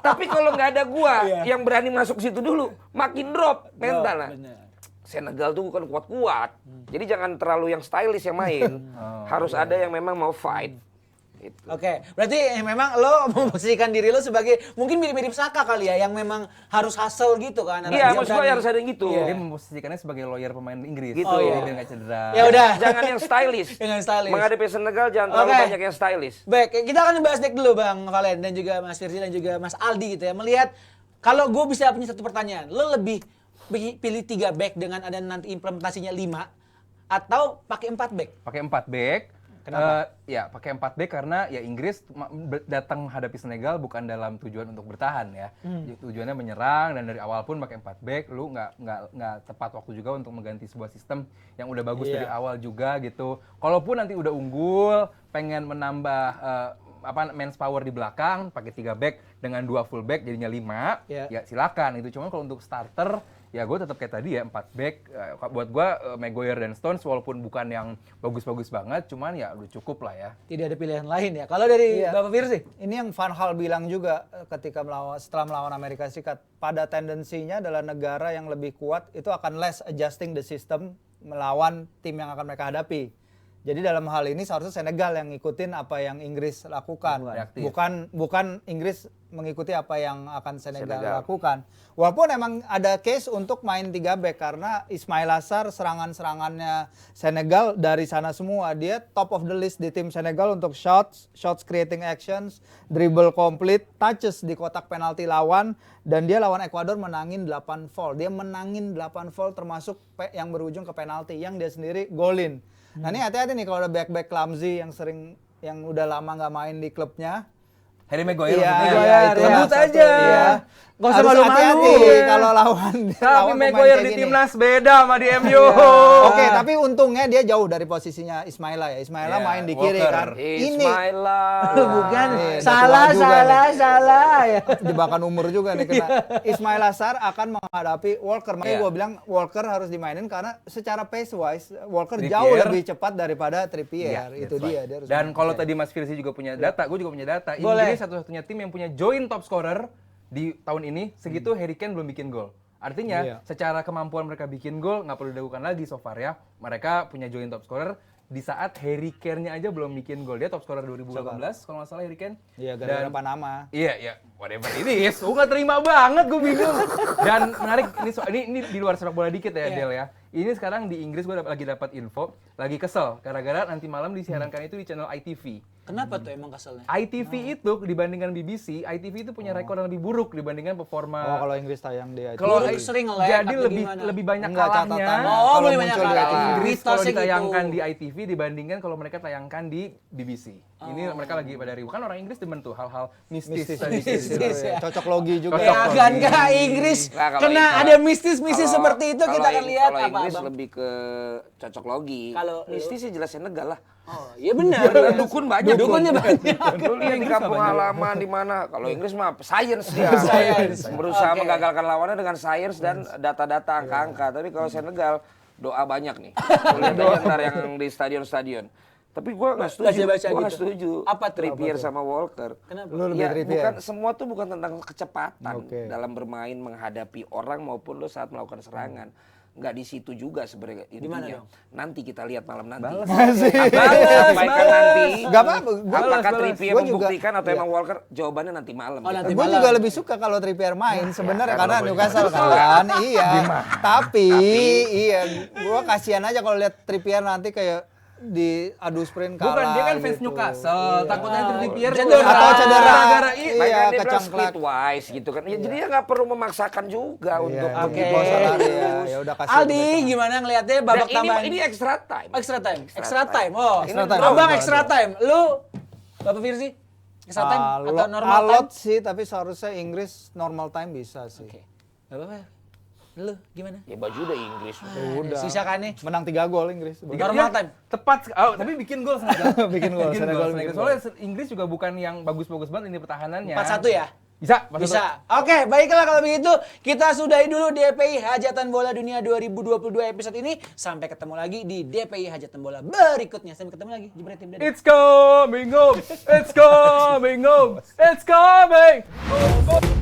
Tapi kalau nggak ada gue yang berani masuk situ dulu, makin drop mental. Nah. Senegal tuh bukan kuat-kuat. Jadi jangan terlalu yang stylish yang main. Harus ada yang memang mau fight. Gitu. Oke, berarti memang lo memposisikan diri lo sebagai mungkin mirip-mirip Saka kali ya, yang memang harus hustle gitu kan. Iya, Dia maksud gue berani. harus ada yang gitu. Dia memposisikannya sebagai lawyer pemain Inggris. Gitu. Jadi Oh, iya. biar nggak cedera. Ya udah. Jangan yang stylish. Dengan stylish. Menghadapi Senegal jangan terlalu Oke. banyak yang stylish. Baik, kita akan bahas back dulu Bang Valen dan juga Mas Firzi dan juga Mas Aldi gitu ya. Melihat kalau gue bisa punya satu pertanyaan, lo lebih pilih 3 back dengan ada nanti implementasinya 5 atau pakai 4 back? Pakai 4 back. Kenapa? Ya pakai 4 back karena ya Inggris datang menghadapi Senegal bukan dalam tujuan untuk bertahan ya. Tujuannya menyerang dan dari awal pun pakai 4 back lu nggak tepat waktu juga untuk mengganti sebuah sistem yang udah bagus dari awal juga gitu. Kalaupun nanti udah unggul, pengen menambah man's power di belakang, pakai 3 back dengan 2 full back jadinya 5, ya silakan itu. Cuma kalau untuk starter ya gue tetap kayak tadi ya 4 back. Buat gue Maguire dan Stones walaupun bukan yang bagus-bagus banget, cuman ya udah cukup lah ya. Tidak ada pilihan lain ya. Kalau dari Iya. Bapak Firzi? Ini yang Van Hal bilang juga ketika setelah melawan Amerika Serikat, pada tendensinya adalah negara yang lebih kuat itu akan less adjusting the system melawan tim yang akan mereka hadapi. Jadi dalam hal ini seharusnya Senegal yang ngikutin apa yang Inggris lakukan, Reaktif. bukan Inggris mengikuti apa yang akan Senegal lakukan. Walaupun emang ada case untuk main 3 back karena Ismail Assar serangan-serangannya Senegal dari sana semua, dia top of the list di tim Senegal untuk shots creating actions, dribble complete, touches di kotak penalti lawan, dan dia lawan Ekuador menangin 8 foul. Dia menangin 8 foul termasuk yang berujung ke penalti yang dia sendiri golin. Nah ini hati-hati nih kalau ada back-back clumsy yang udah lama nggak main di klubnya. Harry Maguire Iya, maksudnya. iya, itu Sebut satu, aja. iya. Nggak usah Harus malu-malu. hati-hati Iya. kalau lawan Tapi pemain Maguire kayak di gini. timnas beda sama di MU. Oke, tapi untungnya dia jauh dari posisinya Ismaila ya. Ismaila Iya, main di kiri Walker. kan. Ini Ismaila. Bukan. Nih, udah Salah, tua juga salah, nih. salah. Ya. jebakan umur juga nih kena. Ismail Assar akan menghadapi Walker. Makanya Iya. gue bilang Walker harus dimainin karena secara pace wise Walker Trippier. jauh lebih cepat daripada Trippier. Iya, Itu that's dia. right. Dia harus Dan main. kalau tadi Mas Firzi juga punya data, gue juga punya data. Boleh. Inggris satu-satunya tim yang punya joint top scorer di tahun ini, segitu Harry Kane belum bikin gol. Artinya, Iya. secara kemampuan mereka bikin gol, nggak perlu dilakukan lagi so far ya. Mereka punya joint top scorer di saat Harry Kane-nya aja belum bikin gol. Dia top scorer 2018 kalau nggak salah Harry Kane. Iya, gara-gara Panama. Iya, whatever it is. Gue nggak terima banget, gue bingung. Dan menarik, ini di luar sepak bola dikit ya, Del ya. Ini sekarang di Inggris gue lagi dapat info, lagi kesel. Gara-gara nanti malam disiarankan itu di channel ITV. Kenapa tuh emang keselnya? ITV itu dibandingkan BBC, ITV itu punya rekor yang lebih buruk dibandingkan performa. Oh, kalau Inggris tayang dia. Kalau Buruk sering nge-lag jadi atau lebih gimana? lebih banyak Enggak, kalahnya. catatannya. Oh, Kalau lebih banyak muncul di kalah. ITV. Inggris kalau Mitosnya ditayangkan gitu. di ITV dibandingkan kalau mereka tayangkan di BBC. Ini mereka lagi pada ribut. Kan orang Inggris demen tuh hal-hal mistis. tadi. Mistis ya. Cocok logi juga. Cocok Ya logi. kan nggak Inggris Nah, kalau kena Inggris- ada mistis-mistis Kalau- seperti itu kalau kita akan lihat kalau apa Inggris Bang? lebih ke cocok logi. Kalau mistis sih jelas Senegal lah. Oh, iya benar. Dukun banyak. Dukunnya banyak. Lu lihat di kampung halaman di mana? Kalau Inggris mah science dia. Science. Berusaha Oke. menggagalkan lawannya dengan science dan data-data angka-angka. Tapi kalau Senegal doa banyak nih. Lu lihat aja ntar yang di stadion-stadion. Tapi gue nggak setuju. Baca-baca Gue nggak gitu. setuju. Apa tuh? Trippier sama Walker. Kenapa? Lu lebih Ya, Trippier. bukan semua tuh bukan tentang kecepatan Oke. dalam bermain menghadapi orang maupun lo saat melakukan serangan. Nggak di situ juga sebenarnya Gimana intinya. dong? Nanti kita lihat malam nanti. Balas. Sampaikan nanti. Gak apa-apa. Apakah balas. Trippier Gua juga- membuktikan atau iya. emang Walker? Jawabannya nanti malam. Oh, nanti Gue malam. juga lebih suka kalau Trippier main sebenarnya karena karena gua Newcastle juga kan. Iya. Tapi iya, gue kasihan aja kalau lihat Trippier nanti kayak diadu sprint kalah. Bukan, dia kan fans gitu. Newcastle. Takutnya Trippier Cedera. Atau cedera. Gara-gara Iya, Makanya dia bilang kecangklak. splitwise gitu kan. Ya, jadi dia nggak perlu memaksakan juga untuk Oke. Oke. Ya udah kasih. Aldi gimana ngelihatnya babak Dan tambahan? ini extra time. Extra time. Extra Extra time. time. Oh, Extra time. Abang extra time. Lu Bapak Firzi? Extra time atau normal time? Alot sih, tapi seharusnya Inggris normal time bisa sih. Oke. Gak apa-apa. Lu gimana? Ya baju udah Inggris. Udah. Sisa kan nih. Menang 3 gol Inggris. Normal time. Tepat. Oh, tapi bikin gol sengaja. Bikin gol, Senegal bikin gol. Soalnya Inggris juga bukan yang bagus-bagus banget ini pertahanannya. 4-1 ya? Bisa, 4-1. Bisa. Oke, baiklah kalau begitu kita sudahi dulu DPI Hajatan Bola Dunia 2022 episode ini. Sampai ketemu lagi di DPI Hajatan Bola berikutnya. Sampai ketemu lagi. Jebret tim It's coming home. It's coming home. It's coming.